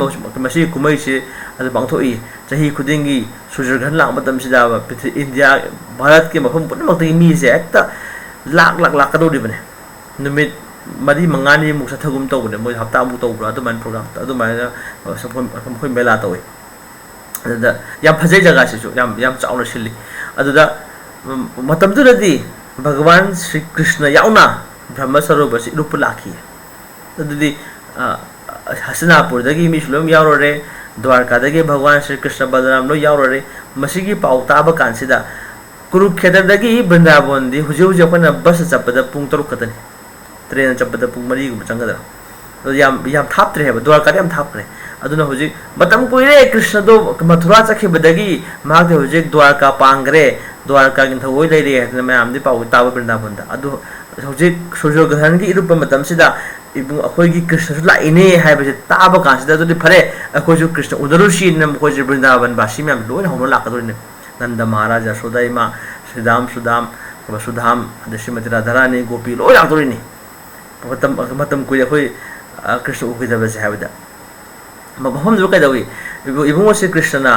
मसी कुमै से अदु पांगथोई चही खुदिंगी सूर्यग्रहण लाक मतम सिदा पृथ्वी इंडिया भारत के मफम पुनमक्तगी मी से एकता लाक कदौरिबने नुमित मरी मंगानी मुक सथगुम तौबने मोय हप्ता मु तौब्रा अदु मन प्रोग्राम अदु मायना मखोय मेला तौई अदुदा याम फजै जगह सिसु याम चाउना सिल्ली अदुदा मतमदुरदी भगवान श्री कृष्ण याउना ब्रह्म सरोवर से रूप लाखी अदुदी हसनापुर दगी मिसलम यावरे द्वारका दगी भगवान श्री कृष्ण बलराम लो यावरे मसिगी पाउ ताबा कानसिदा कुरुक्षेत्र दगी वृंदावन दी हुजे अपन बस चपदा पुंग 3 खतनी ट्रेन चपदा पुंग 4 गुम चंगदा याम थापत्रे है द्वारका याम थापरे अदुना हुजे मतम कुइरे कृष्ण दो मथुरा चखिबदगी मागदे हुजे द्वारका पांगरे द्वारका गिन थवोय लेरे हदना मयाम दि पाउ ताबा वृंदावन दा अदु हुजे सूर्यग्रहण की इरुप मतम सिदा इबु अखोयगी कृष्ण सु लाइने हाइबसे ताबा कासिदा दुदि फरे अखोयजु कृष्ण उदरुषि नम अखोयजु वृंदावन बासी मयाम लोय होनो लाकदोरिने नंद महाराज यशोदाइमा श्रीदाम सुधाम श्रीमती राधारानी गोपी लोय लाकदोरिने मतम कुइ अखोय कृष्ण उगिदबसे हाइबदा मफम जो कदवी इबुंगो श्री कृष्णना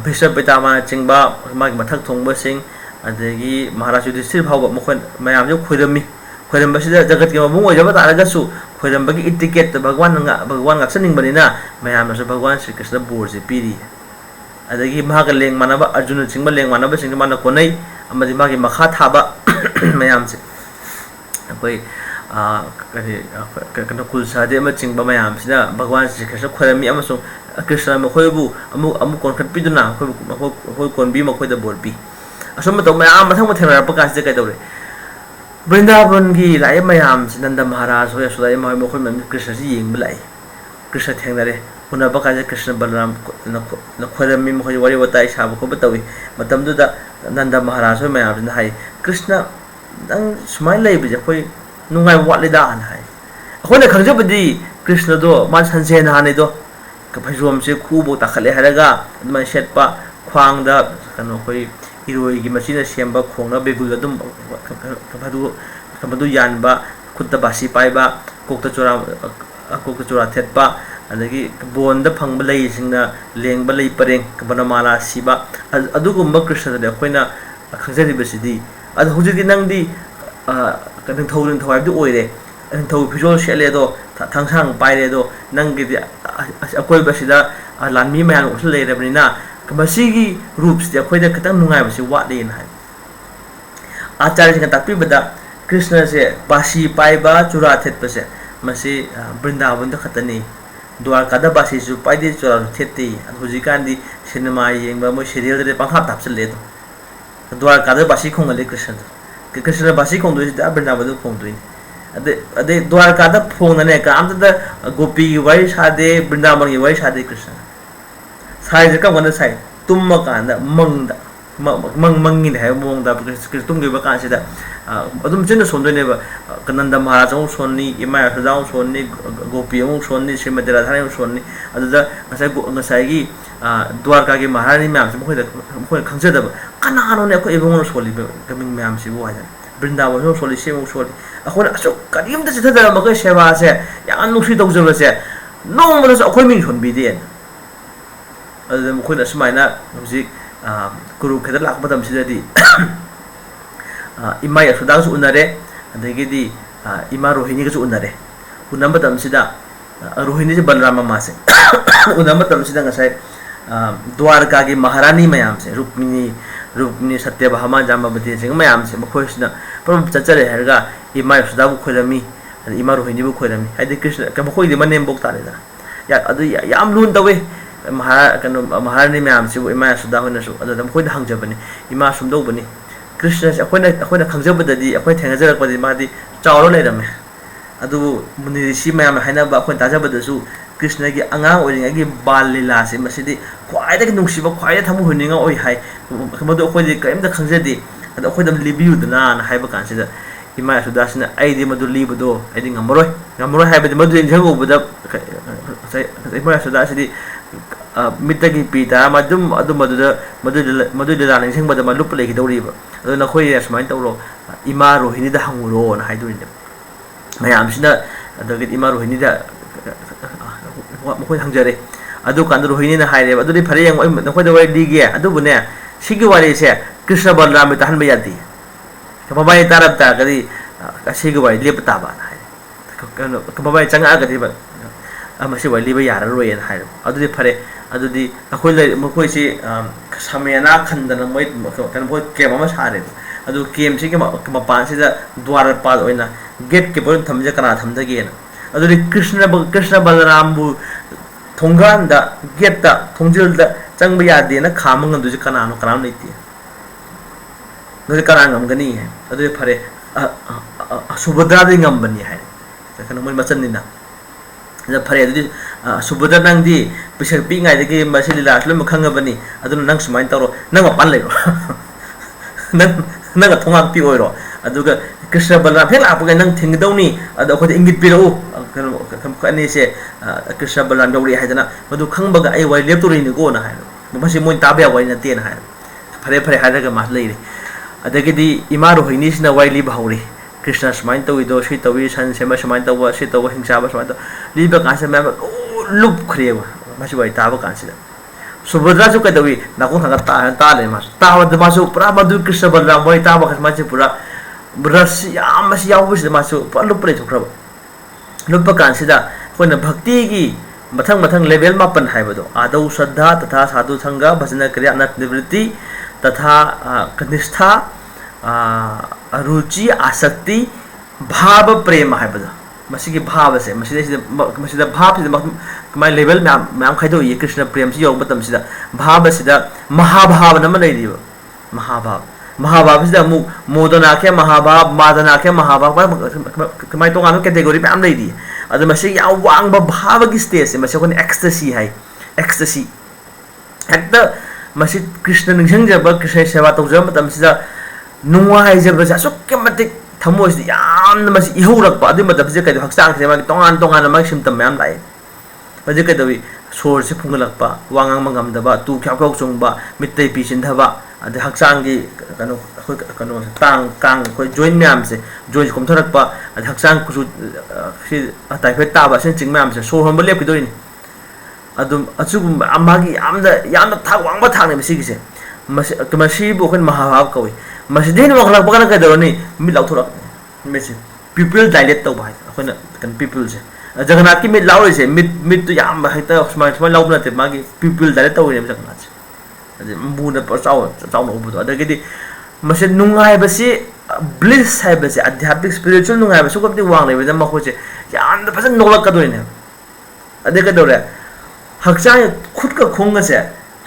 भीष्म पितामह चिंबा माग मथक थोंबा सिंह अदगी महाराज युधिष्ठिर फाव मखोन मयाम जो खुरमी खुरमबसिदा जगत के मबुंग ओइजबा तारगसु खुरमबगी इटिकेट भगवान गाचनिंगबनिना मयामसु भगवान श्री कृष्ण बोरजे पीरी अदगी महाग लेंग मानबा अर्जुन चिंबा लेंग मानबा सिंह माना कोनै अमदि मागी मखा थाबा मयाम से कोई कनो कुलसादे अमा चिंबा मयाम सिदा भगवान श्री कृष्ण खुरमी अमसु कृष्ण मखोयबु अमु कोनखटपिदुना मखोय कोनबी मखोयदा बोरपी असम तो मयाम मथंग मथेरप कासे कइदौरे वृंदावन की लाय मयाम नंद महाराज हो यशोदा मय मखोय मम कृष्ण जी येंग बलाई कृष्ण थेंगरे उनबा काजे कृष्ण बलराम नखोरमी मखोय वरि वताई साब खो बतवी मतमदुदा नंद महाराज हो मयाम हाय कृष्ण नंग सुमाय लैबजे खोय नुंगाय वाटलिदा हाय अखोने खंजबदी कृष्ण दो मा संसेन हाने दो कफैजोम से खूबो ताखले हरगा मा सेटपा ख्वांगदा कनो खोय इरोई की मशीन सेंबा खोंगना बेबुल अदुम कमदु यानबा खुत्ता बासी पाइबा कोकता चोरा थेटपा अदगी बोन द फंग बलई सिंगना लेंग बलई परेंग बनमाला सिबा अदुगुम्बा कृष्ण दे अखोइना खंजरि बसिदी अद हुजिदि नंगदी कदं थौरिन थवाइदु ओइरे थौ फिजोल शेले दो थांसांग पाइरे दो नंगी अकोइ बसिदा लानमी मयान उस लेरबनिना मसीगी रूप से अखोइदा खतंग नुंगाइ बसि वाटले ना आचार्य सिंह ताकपीबदा कृष्ण से बासी पाइबा चुरा थेतपसे मसी वृंदावन द खतनी द्वारका द बासी सु पाइदे चुरा थेते हुजिकांदी सिनेमा येंबा मो सीरियल दे पंखा तापसले दो द्वारका द बासी खोंगले कृष्ण बासी खोंदो दा वृंदावन द खोंदोइ अदे द्वारका द फोंगने काम द गोपी की वाई सादे वृंदावन की वाई सादे कृष्ण साइ जका वन साइ तुम कांदा मंगदा मंगिन है मोंगदा कृष्ण तुम गेबा कांसिदा अदुम चिन सोंदोनेबा कनंद महाराज औ सोन्नी इमा सदाउ सोन्नी गोपी औ सोन्नी श्रीमती राधारानी औ सोन्नी अदुदा ngसाई द्वारका की महारानी मैम से मखोय खंगजदब कनानोने अखो एबोंनो सोली कमिंग मैम से वो आजा वृंदावन औ सोली सेमो सोली अखोन असो करिम द चिथदा मगे सेवा से यान नुसी तौजब से नोमदस अखोय मिंग सोनबिदे अदुदा मखोय असमाइना हुजिक कुरुक्षेत्र लाख मतम सिददी इमा यशोदा सु उनरे अदगिदी इमा रोहिणी का सु उनरे उनम मतम सिदा रोहिणी से बलराम मा से उनम मतम सिदा ngसाई द्वारका की महारानी मयाम से रुक्मिणी सत्यभामा जाम्बवती सिंह मयाम से मखोइसना परम चचरे हरगा इमा यशोदा बु खोलमी इमा रोहिणी बु खोलमी हाइदे कृष्ण के मखोइदे मनेम बोक तारेदा या अदु याम लून तवे महारानी मैम से इमा यशोदा होनसु अदम खोइन हंगजबनी इमा सुमदौबनी कृष्ण से अखोइना खंगजबददी अखोइ थेंगजरकपदि मादी चावरो लेरमे अदु मुनि ऋषि मैम हाइनाबा अखोइ ताजबदसु कृष्ण की अंगांग ओरिंगी बाल लीला से मसिदी ख्वाइदगी नुंगसिबा ख्वाइदा थमु हुनिंगा ओइ हाइ मदु अखोइदि कयमदा खंगजदि अदु अखोइदम लिबियुदना ना हाइबा कानसिदा इमा यशोदा सिना आइदि मदु लिबदो आइदि ngамरोय हाइबदि मदु इंजगोबदा इमा यशोदा सिदी मित्तगी पीता मदु लानिंग सिंबदा मलुप लेखि दौरिबा अदु नखोइ असमाइन तौरो इमा रोहिणी दा हंगुरो ना हाइदुइने मयाम सिना अदगि इमा रोहिणी दा मखोइ हंगजरे अदु कांद रोहिणी ना हाइरे अदु दि फरे यंग नखोइ दा वाइ लिगे अदु बुने सिगी वारि से कृष्ण बलराम ता हनबा याति कबाबाई तारब ता गदि सिगी वाइ लेपता बा ना हाइ कबाबाई चंगा गदि बा अमसी वाइ लिबा याररोय ना हाइरो अदु दि फरे अदु दि अखोइ ले मखोइ से समेना खंदन मोइ कन भो केम अमा सारे अदु केम से के मपान से द्वार पाल ओइना गेट के पर थमजे कना थमदगे ना अदु दि कृष्ण बलराम बु थोंगान दा गेट दा थोंजिल दा चंग यादे ना खामंग दुजे कनानो कनाम लेति दुजे कनांगम गनी है अदु फरे सुभद्रा दि ngam बनी है कन मोइ मचन निना ज फरे अदु सुभद्रा नंगदी पिसर पिंगाय दगे मसि लीला असलम खंगबनी अदु नंग सुमाइन तरो नंग मपान लेरो नंग थोंगा पि ओइरो अदुगा कृष्ण बलराम फेल आपगे नंग थिंगदौनी अदु अखोद इंगित पिरो कनी से कृष्ण बलराम दौरी हाइदना मदु खंगबगा आई वाइ लेप्तोरिनि गो ना हाइरो मसि मोइन ताबया वाइ नते ना हाइरो फरे हाइरगा मा लेरे अदगिदी इमा रोहिणी सिना वाइ लिब हौरी कृष्ण समाइन तौइदो सि तौइ सन सेमा समाइन तौवा सि तौवा हिंसाबा समाइन तौ लिब कासे मैम लुप खरेबा मसि वाइ ताबा कासिदा सुभद्रा जो कदवी नाको थांगा ताले मास तावद मासु पुरा मधु कृष्ण बलराम वाइ ताबा खस मासे पुरा रस याम मसि यावबस मासु पुरा लुप रे थोखरब लुप कासिदा कोइन भक्ति की मथंग लेवल मापन हाइबदो आदौ श्रद्धा तथा साधु संग भजन क्रिया अनत निवृत्ति तथा निष्ठा रुचि आसक्ति भाव प्रेम हाइबदो मसी की भाव से मसीदा भाव से कमाय लेवल मैम खाइदो ये कृष्ण प्रेम से योग मतम सिदा भाव सिदा महाभाव नम लेरिबो महाभाव सिदा मु मोदना के महाभाव मादना के महाभाव कमाय तो गानो कैटेगरी मैम लेरि अद मसी या वांग भाव की स्टेज से मसी कोन एक्सटेसी है एक्सटेसी हेक्ता मसी कृष्ण निंगजंग जब कृष्ण सेवा तौजब मतम सिदा नुवाई जब जासो के मतिक थमोस याम मसी इहुरक अदि मतलब से कदि हक्सांग से मागी तोंगान मा सिम्टम मैम लाइ हजे कदि सोर से फुंगलकपा वांगांग मंगम दबा तू ख्याखौ चुंगबा मित्तै पिसिनधबा अदि हक्सांग की कनो तांग कांग कोइ जॉइन मैम से जॉइन कोमथरकपा अदि हक्सांग कुसु सि ताइफे ताबा से चिंग मैम से सोर हम लेप किदोइन ꯑꯗꯨꯝ ꯑꯆꯨꯒꯨꯝꯕ ꯃꯥꯒꯤ ꯌꯥꯝꯅ ꯊꯥꯛ ꯋꯥꯡꯕ ꯊꯥꯛꯅꯦ ꯃꯁꯤꯒꯤꯁꯦ ꯃꯁꯤꯕꯨ ꯑꯩꯈꯣꯏꯅ ꯃꯍꯥꯚꯥꯕ ꯀꯧꯏ ꯃꯁꯤꯗ ꯍꯦꯟꯅ ꯋꯥꯡꯈꯠꯂꯛꯄ ꯀꯥꯟꯗ ꯀꯩꯗꯧꯔꯅꯤ ꯃꯤꯠ ꯂꯥꯎꯊꯣꯔꯛꯄꯅꯤ ꯃꯤꯠꯁꯦ ꯄꯤꯄꯜ ꯗꯥꯏꯂꯦꯠ ꯇꯧꯕ ꯍꯥꯏ ꯑꯩꯈꯣꯏꯅ ꯀꯩꯅꯣ ꯄꯤꯄꯜꯁꯦ ꯖꯒꯟꯅꯥꯊꯀꯤ ꯃꯤꯠ ꯂꯥꯎꯔꯤꯁꯦ ꯃꯤꯠꯇꯨ ꯌꯥꯝ ꯍꯦꯛꯇ ꯁꯨꯃꯥꯏꯅ ꯂꯥꯎꯕ ꯅꯠꯇꯦ ꯃꯥꯒꯤ ꯄꯤꯄꯜ ꯗꯥꯏꯂꯦꯠ ꯇꯧꯔꯤꯅꯦꯕ ꯖꯒꯟꯅꯥꯊꯁꯦ ꯑꯗꯩ ꯃꯨꯅ ꯆꯥꯎꯅ ꯎꯕꯗꯣ ꯑꯗꯒꯤꯗꯤ ꯃꯁꯤ ꯅꯨꯡꯉꯥꯏꯕꯁꯤ ꯕ꯭ꯂꯤꯁ ꯍꯥꯏꯕꯁꯦ ꯑꯙ꯭ꯌꯥत्मिक ꯁ꯭ꯄꯤꯔꯤꯆꯨꯋꯦꯜ ꯅꯨꯡꯉꯥꯏꯕ ꯁꯨꯒꯝꯗꯤ ꯋꯥꯡꯂꯤꯕꯅꯤꯅ ꯃꯈꯣꯏꯁꯦ ꯌꯥꯝꯅ ꯐꯖꯅ ꯅꯣꯛꯂꯛꯀꯗꯣꯏꯅꯦꯕ ꯑꯗꯩ ꯀꯩꯗꯧꯔꯦ ꯍꯛꯆꯥꯡ ꯈꯨꯠꯀ ꯈꯣꯡꯒꯁꯦ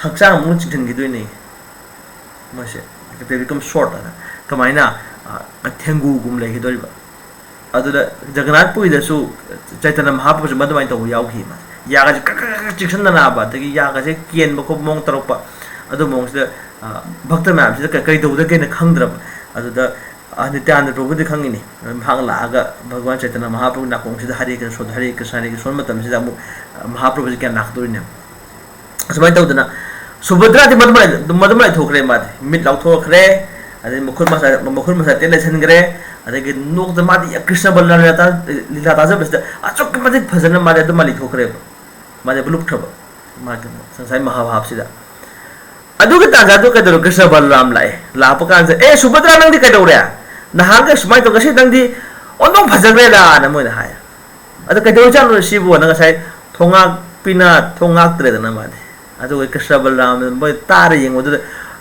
ꯍꯛꯆꯥꯡ ꯑꯃꯨꯛ ꯆꯤꯡꯁꯤꯟꯈꯤꯗꯣꯏꯅꯦ ꯃꯣꯏꯁꯦ ꯗꯦ ꯕꯤꯀꯝ ꯁꯣꯔꯠ ꯑꯅ ꯀꯃꯥꯏꯅ ꯊꯦꯡꯒꯨꯒꯨꯝ ꯂꯩꯈꯤꯗꯣꯔꯤꯕ ꯑꯗꯨꯗ ꯖꯒꯟꯅꯥꯊ ꯄꯨꯔꯤꯗꯁꯨ ꯆꯩꯇꯟꯌ ꯃꯍꯥꯄ꯭ꯔꯚꯨꯁꯨ ꯃꯗꯨꯃꯥꯏꯅ ꯇꯧꯕ ꯌꯥꯎꯈꯤ ꯃꯥꯁꯦ ꯌꯥꯒꯁꯦ ꯀꯛ ꯆꯤꯛꯁꯟꯅꯕ ꯑꯗꯒꯤ ꯌꯥꯒꯁꯦ ꯀꯦꯟꯕ ꯈꯣꯠꯄ ꯃꯑꯣꯡ ꯇꯧꯔꯛꯄ ꯑꯗꯨ ꯃꯑꯣꯡꯁꯤꯗ ꯚꯛꯇ ꯃꯌꯥꯝꯁꯤꯗ ꯀꯩꯗꯧꯗꯒꯦꯅ ꯈꯪꯗ꯭ꯔꯕ ꯑꯗꯨꯗ ꯅꯤꯇ꯭ꯌꯥꯅꯟꯗ ꯄ꯭ꯔꯚꯨꯗꯤ ꯈꯪꯉꯤꯅꯤ ꯃꯍꯥꯛ ꯂꯥꯛꯑꯒ ꯚꯒꯋꯥꯟ ꯆꯩꯇꯟꯌ ꯃꯍꯥꯄ꯭ꯔꯚꯨ ꯅꯥꯀꯣꯡꯁꯤꯗ ꯍꯔꯦ ꯀ꯭ꯔꯤꯁꯅ ꯁꯣꯟ ꯃꯇꯝꯁꯤꯗ ꯑꯃꯨꯛ ꯃꯍꯥꯄ꯭ꯔꯚꯨꯁꯤ ꯒ꯭ꯌꯥꯟ ꯂꯥꯛꯀꯗꯣꯔꯤꯅꯦꯕ ꯑꯁꯨꯃꯥꯏꯅ ꯇꯧꯗꯅ ꯁꯨꯚꯗ꯭ꯔꯥꯗꯤ ꯃꯗꯨꯃ ꯂꯩꯊꯣꯛꯈ꯭ꯔꯦ ꯃꯥꯗꯤ ꯃꯤꯠ ꯂꯥꯎꯊꯣꯛꯈ꯭ꯔꯦ ꯑꯗꯩ ꯃꯈꯨꯠ ꯃꯁꯥ ꯇꯦꯟ ꯂꯩꯁꯟꯈ꯭ꯔꯦ ꯑꯗꯒꯤ ꯅꯣꯛꯇ ꯃꯥꯗꯤ ꯀ꯭ꯔꯤꯁꯅ ꯕꯂꯔꯥꯝ ꯂꯤꯂꯥ ꯇꯥꯖꯕꯁꯤꯗ ꯑꯁꯨꯛꯀꯤ ꯃꯇꯤꯛ ꯐꯖꯅ ꯃꯥꯗꯤ ꯑꯗꯨꯃ ꯂꯩꯊꯣꯛꯈ꯭ꯔꯦꯕ ꯃꯥꯗꯤ ꯂꯨꯞꯈ꯭ꯔꯕ ꯃꯥꯒꯤ ꯉꯁꯥꯏ ꯃꯍꯥꯚꯥꯕꯁꯤꯗ ꯑꯗꯨꯒꯤ ꯇꯥꯟꯖꯥꯗꯨ ꯀꯩꯗꯧꯔꯦ ꯀ꯭ꯔꯤꯁꯅ ꯕꯂꯔꯥꯝ ꯂꯥꯛꯄ ꯀꯥꯟꯁꯤꯗ ꯁꯨꯚꯗ꯭ꯔꯥ ꯅꯪꯗꯤ ꯀꯩꯗꯧꯔꯦ ꯅꯍꯥꯟꯒꯩ ꯁꯨꯃꯥꯏꯅ ꯇꯧ ꯉꯁꯤ ꯅꯪꯗꯤ ꯑꯣꯟꯊꯣꯛ ꯐꯖꯈ꯭ꯔꯦꯗꯥꯅ ꯃꯣꯏꯅ ꯍꯥꯏ ꯑꯗ ꯀꯩꯗꯧꯔꯤꯖꯥꯠꯅꯣ ꯁꯤꯕꯨꯅ ꯉꯁꯥꯏ ꯊꯣꯡꯉꯥꯛꯄꯤꯅ ꯊꯣꯡꯉꯥꯛꯇ꯭ꯔꯦꯗꯅ ꯃꯥꯗꯤ ꯑꯗꯨꯒ ꯀ꯭ꯔꯤꯁꯅ ꯕꯂꯔꯥꯝ ꯃꯣꯏ ꯇꯥꯔ ꯌꯦꯡꯕꯗꯨꯗ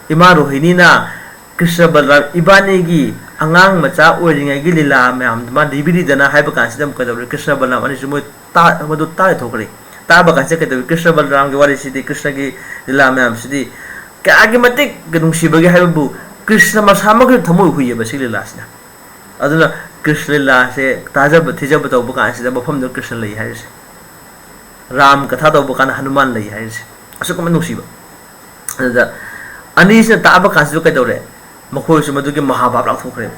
ꯏꯃꯥ ꯔꯣꯍꯤꯅꯤꯅ ꯀ꯭ꯔꯤꯁꯅ ꯕꯂꯔꯥꯝ ꯏꯕꯥꯅꯤꯒꯤ ꯑꯉꯥꯡ ꯃꯆꯥ ꯑꯣꯏꯔꯤꯉꯩꯒꯤ ꯂꯤꯂꯥ ꯃꯌꯥꯝꯗꯨ ꯃꯥ ꯂꯤꯕꯤꯔꯤꯗꯅ ꯍꯥꯏꯕ ꯀꯥꯟꯁꯤꯗ ꯑꯃꯨꯛ ꯀꯩꯗꯧꯔꯦ ꯀ꯭ꯔꯤꯁꯅ ꯕꯂꯔꯥꯝ ꯑꯅꯤꯁꯨ ꯃꯣꯏ ꯃꯗꯨ ꯇꯥꯔꯊꯣꯛꯈ꯭ꯔꯦ ꯇꯥꯕ ꯀꯥꯟꯁꯤꯗ ꯀꯩꯗꯧꯔꯦ ꯀ꯭ꯔꯤꯁꯅ ꯕꯂꯔꯥꯝꯒꯤ ꯋꯥꯔꯤꯁꯤꯗꯤ ꯀ꯭ꯔꯤꯁꯅꯒꯤ ꯂꯤꯂꯥ ꯃꯌꯥꯝꯁꯤꯗꯤ ꯀꯌꯥꯒꯤ ꯃꯇꯤꯛ ꯅꯨꯡꯁꯤꯕꯒꯦ ꯍꯥꯏꯕꯕꯨ ꯀ꯭ꯔꯤꯁꯅ ꯃꯁꯥꯃꯛꯀꯤ ꯊꯃꯣꯏ ꯍꯨꯏꯌꯦꯕ ꯁꯤ ꯂꯤꯂꯥꯁꯤꯅ ꯑꯗꯨꯅ ꯀ꯭ꯔꯤꯁꯅ ꯂꯤꯂꯥꯁꯦ ꯇꯥꯖꯕ ꯊꯤꯖꯕ ꯇꯧꯕ ꯀꯥꯟꯁꯤꯗ ꯃꯐꯝꯗꯨ ꯀ꯭ꯔꯤꯁꯅ ꯂꯩ ꯍꯥꯏꯔꯤꯁꯦ ꯔꯥꯝ ꯀꯊꯥ ꯇꯧꯕ ꯀꯥꯟꯗ ꯍꯅꯨꯃꯥꯟ ꯂꯩ ꯍꯥꯏꯔꯤꯁꯦ ꯑꯁꯨꯛꯀꯨꯝꯕ ꯅꯨꯡꯁꯤꯕ ꯑꯗꯨꯗ ꯑꯅꯤꯁꯤꯅ ꯇꯥꯕ ꯀꯥꯟꯁꯤꯗ ꯀꯩꯗꯧꯔꯦ ꯃꯈꯣꯏꯁꯨ ꯃꯗꯨꯒꯤ ꯃꯍꯥꯚꯥꯕ ꯂꯥꯎꯊꯣꯛꯈ꯭ꯔꯦ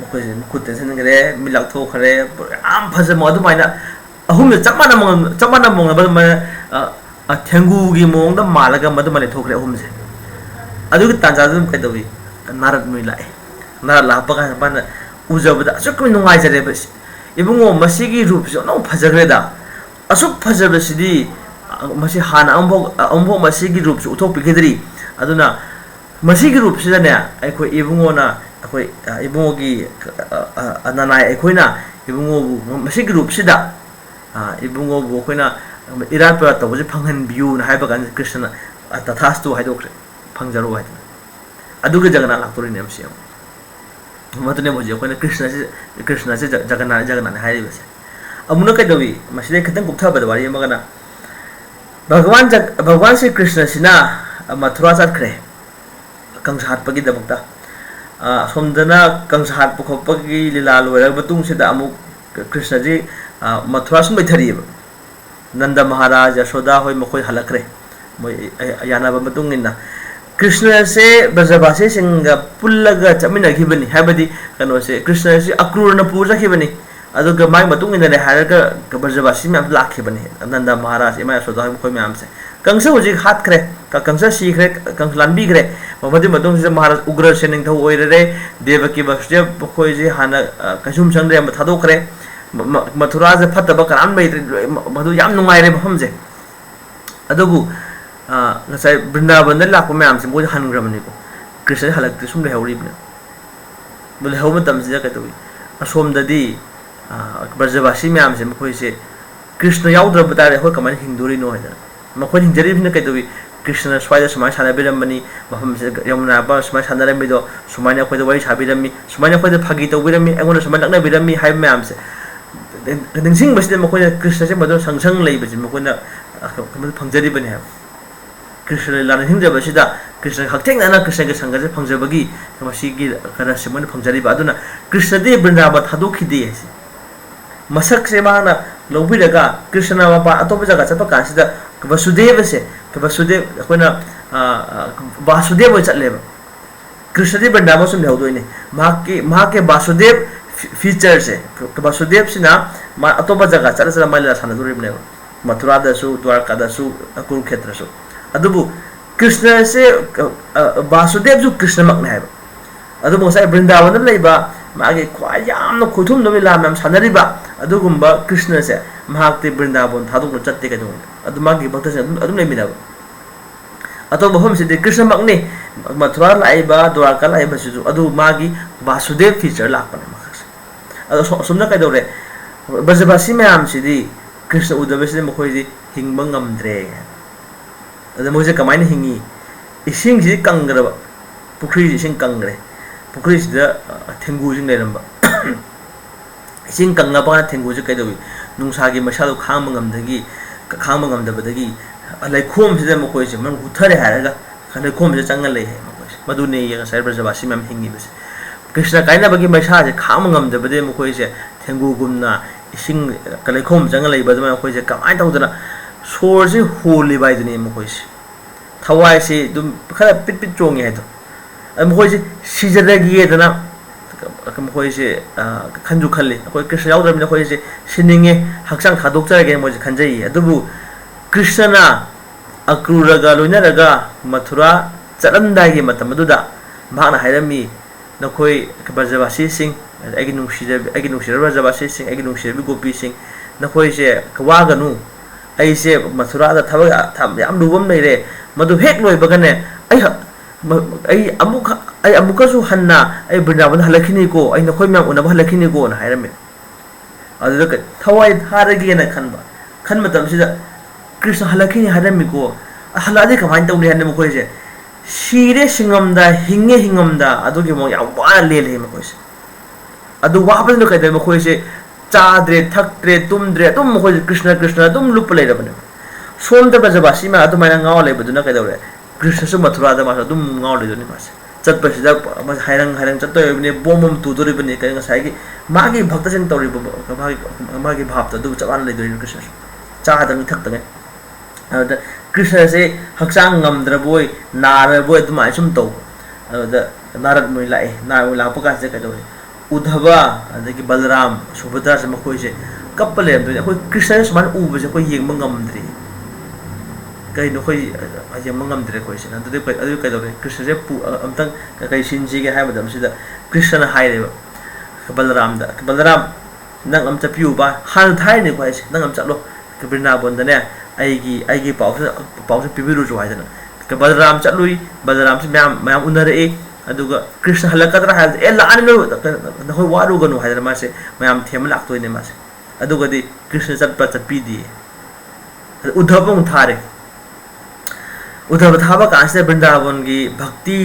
ꯃꯈꯣꯏꯁꯦ ꯃꯈꯨꯠ ꯇꯦꯟꯁꯤꯟꯈ꯭ꯔꯦ ꯃꯤꯠ ꯂꯥꯎꯊꯣꯛꯈ꯭ꯔꯦ ꯌꯥꯝ ꯐꯖꯕ ꯑꯗꯨꯃꯥꯏꯅ ꯑꯍꯨꯝꯁꯦ ꯆꯞ ꯃꯥꯟꯅ ꯃꯑꯣꯡꯗ ꯊꯦꯡꯒꯨꯒꯤ ꯃꯑꯣꯡꯗ ꯃꯥꯜꯂꯒ ꯃꯗꯨꯃ ꯂꯩꯊꯣꯛꯈ꯭ꯔꯦ ꯑꯍꯨꯝꯁꯦ ꯑꯗꯨꯒꯤ ꯇꯥꯟꯖꯥꯗꯨ ꯑꯗꯨꯝ ꯀꯩꯗꯧꯏ ꯅꯥꯔद ꯃꯣꯏ ꯂꯥꯛꯑꯦ ꯅꯥꯔद ꯂꯥꯛꯄ ꯀꯥꯟꯗ ꯃꯥꯅ ꯎꯖꯕꯗ ꯑꯁꯨꯛꯀꯤ ꯅꯨꯡꯉꯥꯏꯖꯔꯦꯕ ꯏꯕꯨꯡꯉꯣ ꯃꯁꯤꯒꯤ ꯔꯨꯞꯁꯦ ꯑꯣꯟꯊꯣꯛ ꯐꯖꯈ꯭ꯔꯦꯗ ꯑꯁꯨꯛ ꯐꯖꯕꯁꯤꯗꯤ ꯃꯁꯤ ꯍꯥꯟꯅ ꯑꯃꯨꯛꯐꯥꯎ ꯃꯁꯤꯒꯤ ꯔꯨꯞꯁꯦ ꯎꯠꯊꯣꯛꯄꯤꯈꯤꯗ꯭ꯔꯤ ꯑꯗꯨꯅ ꯃꯁꯤꯒꯤ ꯔꯨꯞꯁꯤꯗꯅꯦ ꯑꯩꯈꯣꯏ ꯏꯕꯨꯡꯉꯣꯅ ꯑꯩꯈꯣꯏ ꯏꯕꯨꯡꯉꯣꯒꯤ ꯅꯅꯥꯏ ꯑꯩꯈꯣꯏꯅ ꯏꯕꯨꯡꯉꯣꯕꯨ ꯃꯁꯤꯒꯤ ꯔꯨꯞꯁꯤꯗ ꯏꯕꯨꯡꯉꯣꯕꯨ ꯑꯩꯈꯣꯏꯅ ꯏꯔꯥꯠ ꯄꯔꯥꯠ ꯇꯧꯕꯁꯦ ꯐꯪꯍꯟꯕꯤꯌꯨꯅ ꯍꯥꯏꯕ ꯀꯥꯟꯗ ꯀ꯭ꯔꯤꯁꯅ ꯇꯊꯥꯁꯇꯨ ꯍꯥꯏꯗꯣꯛꯈ꯭ꯔꯦ ꯐꯪꯖꯔꯣ ꯍꯥꯏꯗꯅ ꯑꯗꯨꯒ ꯖꯒꯟꯅꯥꯊ ꯂꯥꯛꯇꯣꯔꯤꯅꯦꯕ ꯁꯤ ꯑꯃꯨꯛ ꯃꯗꯨꯅꯦꯕ ꯍꯧꯖꯤꯛ ꯑꯩꯈꯣꯏꯅ ꯀ꯭ꯔꯤꯁꯅꯁꯦ ꯖꯒꯟꯅꯥꯊ ꯍꯥꯏꯔꯤꯕꯁꯦ ꯑꯃꯨꯛꯅ ꯀꯩꯗꯧꯏ ꯃꯁꯤꯗꯩ ꯈꯤꯇꯪ ꯀꯨꯞꯊꯕꯗ ꯋꯥꯔꯤ ꯑꯃꯒꯅ ꯚꯒꯋꯥꯟ ꯁ꯭ꯔꯤ ꯀ꯭ꯔꯤꯁꯅꯁꯤꯅ ꯃꯊꯨꯔꯥ ꯆꯠꯈ꯭ꯔꯦ ꯀꯪꯁ ꯍꯥꯠꯄꯒꯤꯗꯃꯛꯇ ꯑꯁꯣꯝꯗꯅ ꯀꯪꯁ ꯍꯥꯠꯄ ꯈꯣꯠꯄꯒꯤ ꯂꯤꯂꯥ ꯂꯣꯏꯔꯕ ꯃꯇꯨꯡꯁꯤꯗ ꯑꯃꯨꯛ ꯀ꯭ꯔꯤꯁꯅꯁꯤ ꯃꯊꯨꯔꯥ ꯁꯨꯝ ꯂꯩꯊꯔꯤꯑꯕ ꯅꯟꯗ ꯃꯍꯥꯔꯥꯖ ꯌꯁꯣꯗꯥ ꯍꯣꯏ ꯃꯈꯣꯏ ꯍꯜꯂꯛꯈ꯭रे ꯃꯣꯏ ꯌꯥꯅꯕ ꯃꯇꯨꯡ ꯏꯟꯅ ꯀ꯭ꯔꯤꯁꯅꯁꯦ ꯕ꯭ꯔꯖꯕꯥꯁꯤꯁꯤꯡꯒ ꯄꯨꯜꯂꯒ ꯆꯠꯃꯤꯟꯅꯈꯤꯕꯅꯤ ꯍꯥꯏꯕꯗꯤ ꯀꯩꯅꯣꯁꯦ ꯀ꯭ꯔꯤꯁꯅꯁꯤ ꯑꯀ꯭ꯔꯨꯔꯅ ꯄꯨꯖꯈꯤꯕꯅꯤ ꯑꯗꯨꯒ ꯃꯥꯒꯤ ꯃꯇꯨꯡ ꯏꯟꯅꯔꯦ ꯍꯥꯏꯔꯒ ꯕ꯭ꯔꯖꯕꯥꯁꯤ ꯃꯌꯥꯝ ꯂꯥꯛꯈꯤꯕꯅꯤ ꯅꯟꯗ ꯃꯍꯥꯔꯥꯖ ꯏꯃꯥ ꯌꯁꯣꯗꯥ ꯍꯣꯏ ꯃꯈꯣꯏ ꯃꯌꯥꯝꯁꯦ कंस हजिक हात्रे कंस सीख्रे कंस लानबीग्रे ममदी मदुंग महाराज उग्रसेन निंथौ ओइररे देवकी वसुदेव मखोइजे हाना कसुम संग्रे म थादोखरे मथुरा से फतब कनाम बैत्रे मदु याम नुंगाइरे मफमजे अदुबु ngasai Vrindavan da lakpa mayam se moi hangrabani ko Krishna halakti sum lehawribne bul haw matam se ka tawi asom da di Brajavasi mayam se mkhoi se Krishna yaudra batare hoi kamani hinduri no haida मखोन हिंजरी भी न कहते कृष्ण स्वाद सुमाय सानाबीरमनी मफम से यमुना बा सुमाय सानारमी दो सुमाय अखोद worry साबीरमी सुमाय अखोद Phagi तौबीरमी एंगोन सुमाय लक्नबीरमी hi ma'am से निंसिंग बसिदे मखोन कृष्ण से मदो संसंग लेबजे मखोन फंगजरी बने है कृष्ण लाना हिंजबसिदा कृष्ण हक्थेंगना कृष्ण के संग से फंगजबगी मसीगी खरसे मन फंगजरी बा अदुना कृष्ण दे वृंदावन थादोखिदे है मसक से माना लौबीरगा कृष्ण बाबा अतोप जगह चप कासिदा वसुदेव से वसुदेव अखोना वासुदेव चलेब कृष्ण दे वृंदावन सुम लेहदोइने माके वासुदेव फीचर से वासुदेव सिना मा अतोप जगह चल चल माइला सानदुरिबने मथुरा दसु द्वारका दसु कुरुक्षेत्र सु अदुबु कृष्ण से वासुदेव जो कृष्ण मकने है अदुबु साइ वृंदावन लेबा मागे ख्वाइ यामनो खुथुम दमि लाम याम सानरिबा अदुगुम्बा कृष्ण से महाक्ति वृंदावन थादुक चत्ते कदु मागी भक्त लेमिनब अतो मफम से कृष्ण मकने मथुरा लाइबा द्वारका लाइबा सिजु अदु मागी वासुदेव फीचर लापने मखस अदो सुमना कइदोरे ब्रजवासी मैम सिदी कृष्ण उदबसे मखोइदि हिंगबा ngamdre अदो मोजे कमाइन हिंगी इसिंग सि कंगरबा पुखरी इसिंग कंगरे पुखरी सिदा थेंगु जिंग लेरंबा इसिंग कंगबा थेंगु जे कइदोबि नुंसागी मसादो खांग ngamदगी खांग ngamदबदगी लैखोम से मकोइसे मन उथरे हारगा लैखोम से चंगल ले है मकोइसे मदुने ये साइबर जबासी मैम हिंगी बस कृष्ण काइना बगी मैसा से खाम ngamदबदे मकोइसे थेंगु गुमना इसिंग लैखोम चंगल ले बदमा मकोइसे कमाय तौदना सोर से होली बाइदने मकोइसे थवाय से दुम खरा पिट पिट चोंगे है तो मकोइसे सिजदगी येदना मकोइसे खंजु खल्ले कोइ कृष्ण याउदरमिना कोइसे सिनिंगे हक्सांग थादोकचरगे मोजे खंजई अदुबु कृष्ण अक्रूरगा लोइनरगा मथुरा चलमदागी मतमदुदा भागना हाइरमी नखोई ब्रजवासी सिंह आइगी नुंसिर ब्रजवासी सिंह आइगी नुंसिर गोपी सिंह नखोई से वागनु ऐसे मथुरा दा थब याम लुबम लेरे मदु हेक लोइबगने आई अमुकसु हन्ना आई वृंदावन हलखिनी को आई नखोई म्याम उनब हलखिनी को ना हाइरमी अदुदा थवाई थारगे ना खन मतमसिदा कृष्ण हलखिनी हरमी को हलादे कमाइन तौले हने मखोइसे सिरे सिंगमदा हिंगे हिंगमदा अदुगी मो या वा लेले मखोइसे अदु वाबन कइदे मखोइसे चाद्रे थक्त्रे तुमद्रे तुम मखोइसे कृष्ण कृष्ण तुम लुप लेरबने सोमद ब्रजवासी मा अदु माइना गाव लेबदुना कइदौरे कृष्ण सु मथुरा दा मास तुम गाव लेदुनी मास चतपसिदा हाइरंग चतोयबने बोमम तुदुरिबने कइ ngसाइगी मागी भक्तसिन तौरिब मागी भावता दु चबान लेदुरी कृष्ण चादंग थक्तंगे कृष्ण से हक्सांग ngamद्रबोय नारबोय तुमाय सुम तौ नारद मोय लाए नारद लापका से कदो उद्धवा अदगी बलराम सुभद्रा से मखोय से कपले कोई कृष्ण से मान उब से कोई येंग ngamद्रे कई नो कोई येंग ngamद्रे कोई से अदु कदो कृष्ण से अमतंग कई सिनजी के हाय बदम सिदा कृष्ण हाय रे बलराम नंग अम चपियुबा हाल थाय ने कोई से नंग अम चलो वृंदावन दने आईगी पाउस पिबिरु जो हाइदना बलराम चलुई बलराम से मैम उनरे अदुगा कृष्ण हलकदरा हाय ए लान नखोय वारु गनु हाइदना मासे मैम थेम लाक्तोइने मासे अदुगदि कृष्ण चटपा चपीदी उद्धव थारे उद्धव थाबा कांसे वृंदावन की भक्ति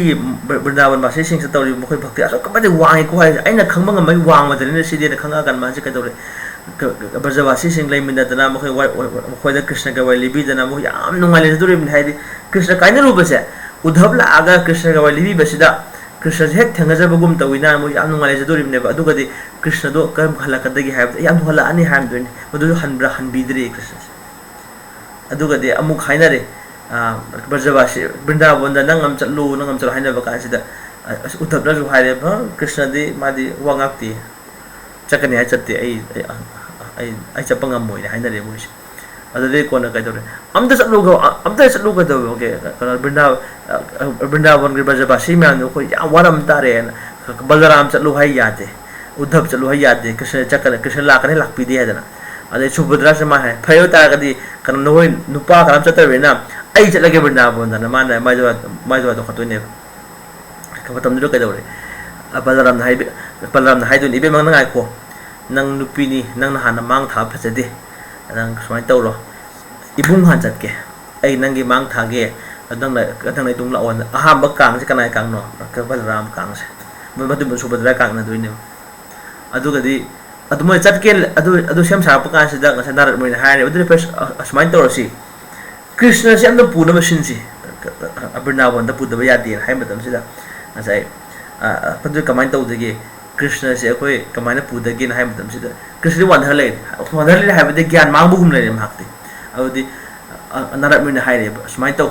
वृंदावन मासे सिंह से तौरी मखोय भक्ति असो कबदे वांगे को हाय आइना खंगम ngam mai वांग मदने सिदे खंगा गन मासे कदौरे ब्रजवासी सिंह लेमिनदना मखोय कृष्ण के वैलिबीदना मो याम नुंगाले दुरिम हाइदि कृष्ण काइना रुबसे उद्धव लागा कृष्ण के वैलिबी बसिदा कृष्ण हेक थंगजबगुम तविना मो याम नुंगाले दुरिम ने अदुगदि कृष्ण दो कम खलकदगी हाइब याम हला अनि हाम दोइन मदु हनब्रा हनबीद्रे कृष्ण अदुगदि अमु खाइनारे ब्रजवासी वृंदावन नंगम चलो हाइना बकासिदा उद्धव रजु हाइरे कृष्ण दि मादि वांगाक्ति चकने है चत्ते आई चपंगम मोय हाइना रे मोय अदे कोना कइदोरे अमदा चलु गदो ओके वृंदावन के ब्रजवासी म्यान को या वरम तारे बलराम चलु हाय यादे उद्धव चलु हाय यादे कृष्ण लाकने लाकपी दे हदना अदे सुभद्रा से मा है फयो तागदी कन नोय नुपा करम चतवेना आई चलगे वृंदावन दना माने माजवा तो खतोने खतम दो कइदोरे बलराम हाय दुन इबे मंग नाय को नंग नुपीनी नंग हाना मांग था फजदे नंग सुमाय तौरो इबुंग हान चतके आई नंगी मांग थागे नंग तुम लाओन अहाम कांग से कनाय कांग नो बलराम कांग से मदु सुभद्रा कांग न दुइने अदुगदि अदुमय चतके अदु सेम साप कान से दंग से नारद मोय हाय अदु फर्स्ट सुमाय तौरोसी कृष्ण से अंद पुना मशिन सी वृंदावन द पुदब यादे हाय मतम सिदा असै पदु कमाइन तौदगे कृष्ण से कोई कमाइन पुदगे हाय मतम सिदा कृष्ण वनहर ले हायबदे ज्ञान मांगबुगुम ले माक्ति अदि नारद मोय हाय रे सुमाय तौ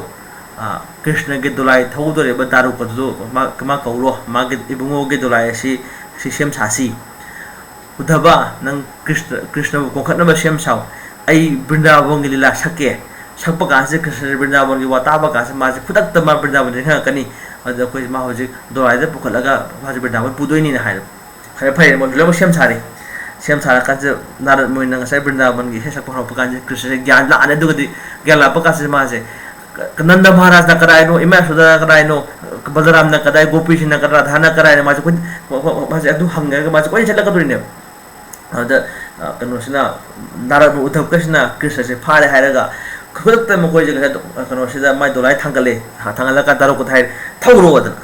कृष्ण के दुलाई थौदरे ब दारु पदु मा कौरो मागे इबुंगो के दुलाई सी सेम सासी उद्धवा नंग कृष्ण को खतनब सेम साव आई वृंदावन की लीला सके सकप कासे कृष्ण वृंदावन की वाताब कासे मासे खुदक तमा वृंदावन देखा कनी अद कोई मा होजे दोराइदे पुखलगा मासे वृंदावन पुदोइनी ना हाय खरे फरे मोदले सेम सारे सेम सारा कांसे Narad Moin ngasai Vrindavan gi hesak pahau pakan Krishna gyan la ane dugadi gyan la pakas ma se Nanda Maharaj na karai no Ima Sudha na karai no Balaram na karai Gopi na karai Radha na karai ma se kun ma se adu hanga ma se koi chala ka durine ada kanu sina Narad Uddhav Krishna Krishna se phare hairaga khudakta ma koi jaga kanu sida mai dolai thangale thangala ka daro ko thai thawro adana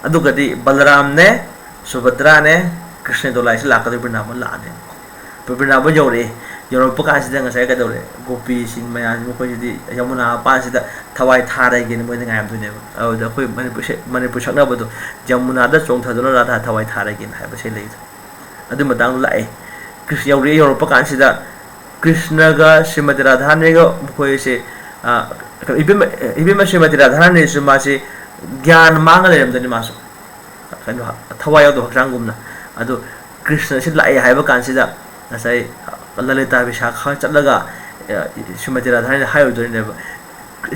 adu gadi Balaram ne Subhadra ne Krishna dolai se la ka Vrindavan la ne Vrindavan yore yore pakan sida ngasai ka dore Gopi sing mayan mo koi di Yamuna pa sida thawai thare gi ne moi ngam du ne au da koi Manipur sakna badu Yamuna da chong thadona Radha thawai thare gi ha ba se lei adu matang lai Krishna yore yore pakan sida Krishna ga Srimati Radha ne ga koi se ibima Srimati Radha ne se ma se gyan mangal le mdani masu kan thawai do haksang gumna adu Krishna se lai haiba kan sida ngasai Lalita Vishakha chatlaga Srimati Radha ne hayo do ne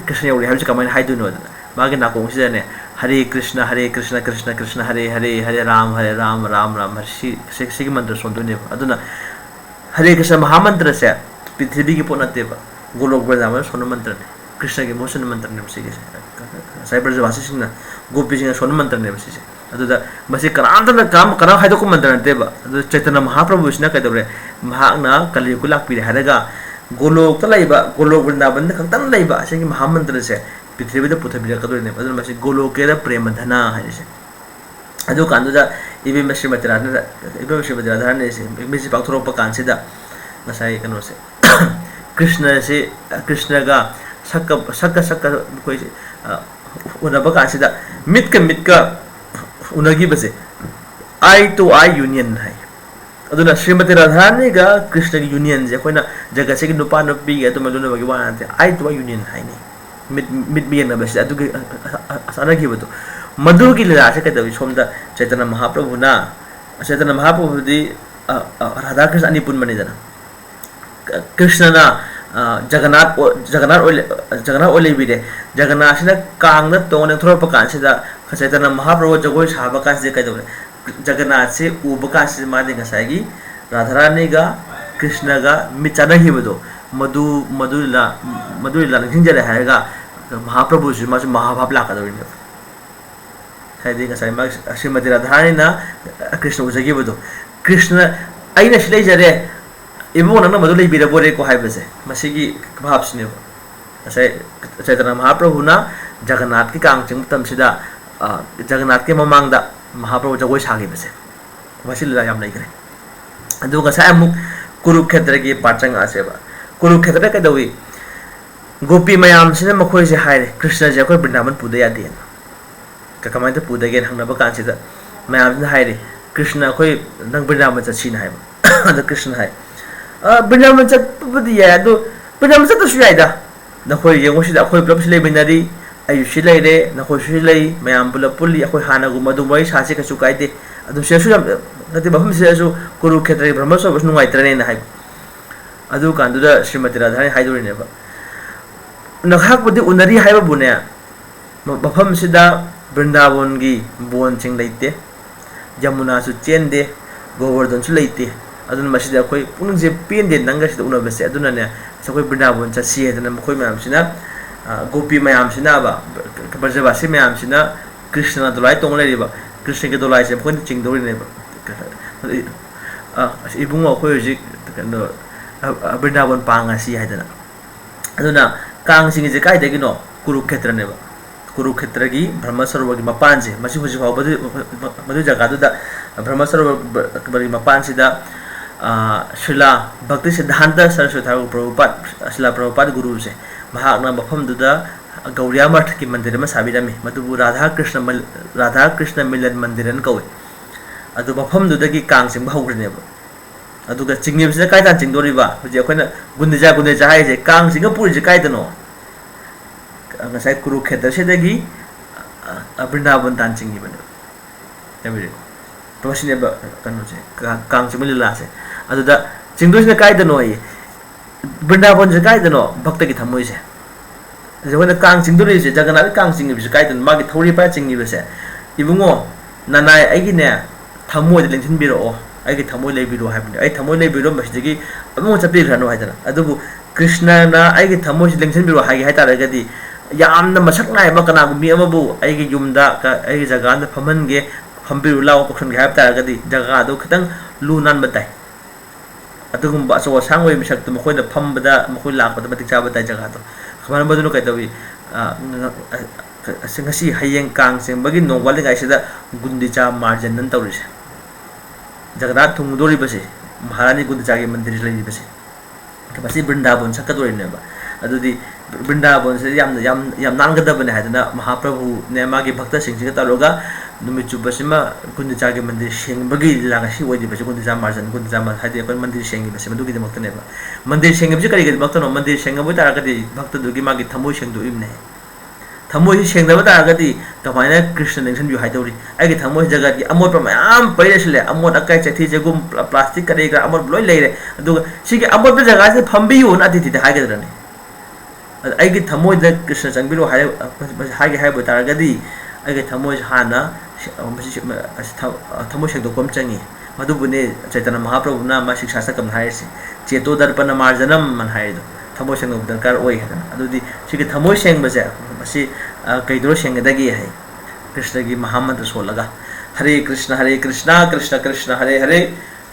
Krishna yore habi kamai haidu no magi na ko sida ne Hare Krishna Krishna Krishna Hare Hare Hare Ram Ram Ram Hari sigi mantra sondu ne aduna Hare Krishna Mahamantra se Prithvi ki ponate ba Golok Vrindavan sonu mantra ne Krishna ki motion mantra ne sigi sai Brajavasi singna Gopi singna sonu mantra ne sigi aduda masi kanantana kam kana haido ko mantra ne ba adu Chaitanya Mahaprabhu sina kadore mahakna kali kulak pi haraga Golok ta laiba Golok Vrindavan ne khangtan laiba sigi Mahamantra se Prithvi da puthabi ka dore ne adu masi Golokera Premadhana hai se adu kanduda ibe Srimati Radha ne se misi pakthoro pa kansida ngasai kanu se Krishna ga sakka koi unaba kansida mitka unagi base eye to eye union hai aduna Srimati Radha ne ga Krishna gi union je koina jaga se gi nupa nupi ga to maluna bagi wana te eye to eye union hai ne mit bi na base adu asana gi bato madu ki lila se kadawi somda Chaitanya Mahaprabhu na Chaitanya Mahaprabhu di Radha Krishna ani pun mani jana Krishna na Jagannath ole bide Jagannath sina kang na tong thor pakan sida Chaitanya Mahaprabhu jagoi sahaba kan se kadawi Jagannath se ubakan se ma de ngasai gi Radharani ga Krishna ga michana hi bado madula nginjale hai ga Mahaprabhu ji ma Mahabhab la kadawi ne Hadi ngasai ma Srimati Radharani na Krishna ujagi bado Krishna aina silai jare ibu nang madu lei bira bore ko haibase masigi bhab sine ngasai Chaitanya Mahaprabhu na Jagannath ki kang ching tam sida Jagannath ke mamang da Mahaprabhu jagoi sagi base masila yam lai gre adu ngasai amuk Kurukshetra ki pachang aseba Kurukshetra ka dawi gopi mayam sine makhoi se haire Krishna je ko Vrindavan puda ya den kakamai ta puda gen hangna ba kan sida mayam na haire Krishna koi nang Vrindavan cha chin hai adu Krishna hai Vrindavan cha pudi ya adu Vrindavan cha to shui da na koi yengo sida koi plap sile binari ayu silai re na koi silai mayam pula puli koi hana gu madu mai sa se ka chu kai de adu se su nati ba hum se su Kurukshetra Brahma so nu ngai trane na hai adu kan du da Srimati Radha hai do ne ba na khak pudi unari hai ba bune bafam sida Vrindavan gi bon ching leite Yamuna su chende Govardhan su leite adun masida koi punung je pen de nanga sida una bese aduna ne sa koi Vrindavan cha sie de na koi mayam sina gopi mayam sina ba Brajavasi mayam sina Krishna dolai tong le ba Krishna ke dolai se koi ching do ne ba ibungo koi ji no Vrindavan panga si hai dana aduna kang sing je kai de gi no Kurukshetra ne ba Kurukshetra gi Brahma Sarovar gi mapan je masi hoji phau madu jaga du da Brahma Sarovar gi mapan sida Srila Bhakti Siddhanta Saraswati Thakur Prabhupada Srila Prabhupada guru se mahakna mafam du da Gauriya Math ki mandir ma sabirami madu Radha Krishna Milan mandiran kawe adu mafam du da gi kang sing ba hawre ne ba adu ga chingni se kai tan ching dori ba hoji akhona gundeja hai je kang sing ga puri je kai dano ngasai Kurukshetra se dagi Vrindavan tan chingi bane yamire to sine ba kanu se kang chimili la se adu da chingdo se kai dano ye Vrindavan je kai dano bhakta ki thamoi se je wona kang chingdo se Jagannath kang chingi bi se kai dan ma gi thori pa chingi bi se ibungo nanai ai gi ne thamoi de lengthin bi ro ꯑꯩꯒꯤ ꯊꯃꯣꯏ ꯂꯩꯕꯤꯔꯣ ꯍꯥꯏꯕꯅꯤ ꯑꯩ ꯊꯃꯣꯏ ꯂꯩꯕꯤꯔꯣ ꯃꯁꯤꯗꯒꯤ ꯑꯃꯨꯛ ꯆꯠꯄꯤꯈ꯭ꯔꯅꯨ ꯍꯥꯏꯗꯅ ꯑꯗꯨꯕꯨ ꯀ꯭ꯔꯤꯁꯅꯅ ꯑꯩꯒꯤ ꯊꯃꯣꯏꯁꯤ ꯂꯦꯡꯁꯤꯟꯕꯤꯔꯣ ꯍꯥꯏꯒꯦ ꯍꯥꯏꯇꯥꯔꯒꯗꯤ ꯌꯥꯝꯅ ꯃꯁꯛ ꯅꯥꯏꯕ ꯀꯅꯥꯒꯨꯝꯕ ꯃꯤ ꯑꯃꯕꯨ ꯑꯩꯒꯤ ꯌꯨꯝꯗ ꯑꯩꯒꯤ ꯖꯒꯥꯗ ꯐꯝꯍꯟꯒꯦ ꯐꯝꯕꯤꯔꯨ ꯂꯥꯎ ꯀꯧꯁꯟꯒꯦ ꯍꯥꯏꯕ ꯇꯥꯔꯒꯗꯤ ꯖꯒꯥꯗꯣ ꯈꯤꯇꯪ ꯂꯨ ꯅꯥꯟꯕ ꯇꯥꯏ ꯑꯗꯨꯒꯨꯝꯕ ꯑꯆꯧ ꯑꯁꯥꯡ ꯑꯣꯏꯕ ꯃꯤꯁꯛꯇꯣ ꯃꯈꯣꯏꯅ ꯐꯝꯕꯗ ꯃꯈꯣꯏ ꯂꯥꯛꯄꯗ ꯃꯇꯤꯛ ꯆꯥꯕ ꯇꯥꯏ ꯖꯒꯥꯗꯣ ꯃꯔꯝ ꯑꯗꯨꯅ ꯀꯩꯗꯧꯏ ngasi hayeng kang sing bagi no wali ngai sida gundicha marjan nan tawrise jagannath thungdori base maharani gundicha ge mandir lai base kabasi brindaban sakadori ne ba adudi brindaban se yam nangadabane hadana mahaprabhu ne magi bhakta sing sing taroga numichu basima gundicha ge mandir sing bagi la ngasi wadi base gundicha marjan gundicha mar hadi kon mandir sing base madugi de makta ne ba mandir sing base kari ge makta no mandir sing bu tarakadi bhakta dugi magi thamoi sing du imne थमोई सेंगदब तारगदी कमायना Krishna नेंसन बि हाइदौरी आगे थमोई जगत की अमोट प्रमाम पैरेसले अमोट अकाय चथि जेगुम plastic करेगा अमोट लोय लेरे अदुगा सिगे अमोट जगह से फंबियु न अतिथि हाइगदरने आगे थमोई द कृष्ण चंगबिरो हाइगे हाइबो तारगदी आगे थमोई हाना थमोई सेंगदोकम चंगी मदुबुने चैतन्य महाप्रभुना मा शिक्षा सकम हाइसे चेतो दर्पण मार्जनम मन हाइदो थमोई सेंग दरकार ओय है अदुदी सिगे थमोई सेंग बजे मसी कईदरो सेंगदगी है कृष्ण की महामंत्र सोलगा हरे कृष्ण कृष्ण कृष्ण हरे हरे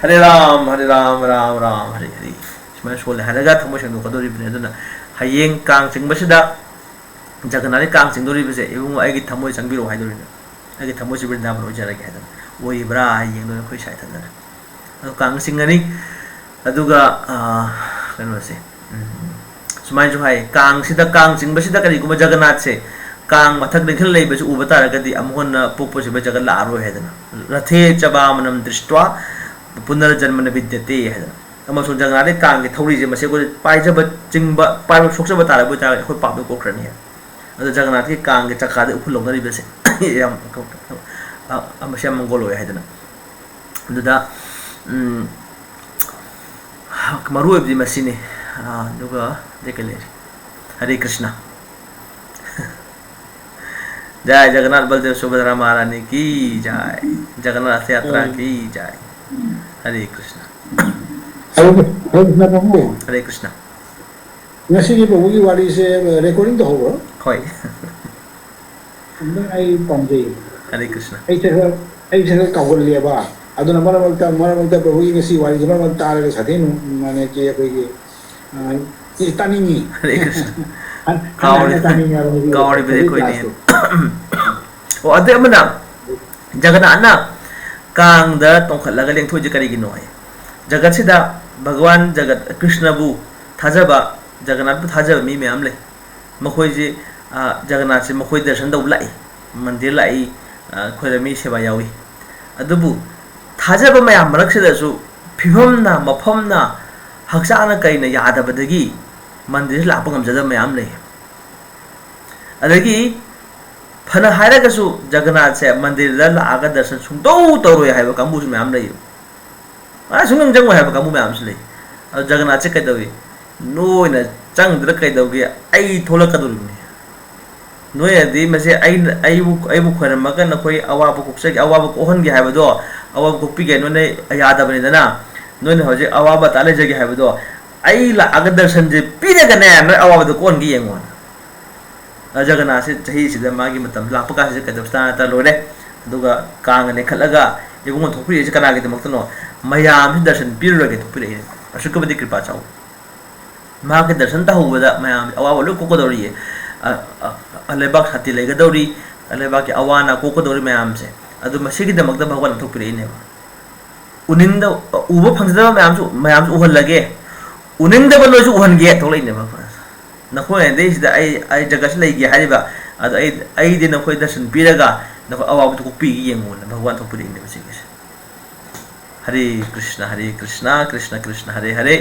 हरे राम राम राम हरे हरे इसमें सोल हरगा थमोई सेंग कदोरी बने अदुना हयेंग कांग सिंग बसिदा जगन्नाथ कांग सिंग दोरी बसे एबुंग आइगी थमोई संगबिरो हाइदोरी आइगी थमोई से वृंदावन ओजरगे है ओई ब्रा हयेंग दो खोइ साइथन अदु कांग सिंग अनि अदुगा कनोसे सुमाय जो है कांग सिदा कांग सिंग बसिदा करी गुम जगन्नाथ से कांग मथक निखल ले बस उब तारगदी अमोन पोपो से जगत लारो है दना रथे चबामनम दृष्ट्वा पुनर्जन्म न विद्यते है दना अमसो जगन्नाथ कांग के थौरी जे मसे को पाइजब चिंग पाइ सोक्सब तारबो तार खो पाप को खरनी है अद जगन्नाथ के कांग के चक्का दे उखुल लोंगरी बसे याम अमसे मंगोल है दना दुदा मरु एबदी मसिने दुगा देखले हरे कृष्णा जय जगन्नाथ बलदेव सुभद्रा महारानी की जय जगन्नाथ यात्रा की जय हरे कृष्णा हरे Krishna ngasi ni babu ki wali se recording to hobo hoy ai pamje Hare Krishna ai se kawul le ba aduna mara babu ki ngasi wali jama man tar ke sathe mane ke koi ke tani ni हरे कृष्णा कावड़ी बे कोई नहीं ओ अदे मना जगन्नाथ ना Kong the तोंखलगा लेंथो जे करी गिनो है जगत सिदा भगवान जगत कृष्ण बु थाजबा जगन्नाथ बु थाजबा मी मैम ले मखोय जे जगन्नाथ से मखोय दर्शन दौ लाई मंदिर लाई खोरमी सेवा यावी अदुबु थाजबा मयाम मरक सिदासु फिभमना मफमना हक्साना कइना यादबदगी मंदिर लाप गमजद मैम ले अदगी फना हायरगसु जगन्नाथ से मंदिर लाग दर्शन सुंदौ तौरोय हाइबा कांबु मैम ले सुंग जंग हाइबा कांबु मैम से ले जगन्नाथ से कइदवी नोयना चंगद्र कइदवगे आई थोलकदुरनि नोयदि मसे आइबु खरमगा नखोय अवाबु कुक्से अवाबु कोहनगे हाइबदो अवाबु कुपिगे नोने यादबनि दना नोने होजे अवाबा ताले जगे हाइबदो आई लाग दर्शन जे पीरगने न अवाबदो कोनगे यंगोन जगन्नाथ से चही सिदा मागी मतम लापका से कदस्ता ता लोरे दुगा कांग ने खलगा इबुंग थोपि से कनागे दमक्तनो मयाम दर्शन पीरगे थोपि रे अशुकबदि कृपा चाउ मागे दर्शन ता होबदा मयाम अवाबो लो कोकोदोरी अलेबाक हाती लेगदोरी अलेबाक के अवाना कोकोदोरी मयाम से अदु मसिगी दमक्ता भगवान थोपि रे ने उनिंद उब फंगदा मयाम उहलगे उनिंद बलोजु उहनगे थोलैने भगवान नखोय देसिदा आई जगत लेगे हारिबा अद आई दे नखोय दर्शन पीरगा नखो अवाब तो पी येंगोन भगवान तो पुरी ने बसिगे हरे कृष्ण कृष्ण कृष्ण हरे हरे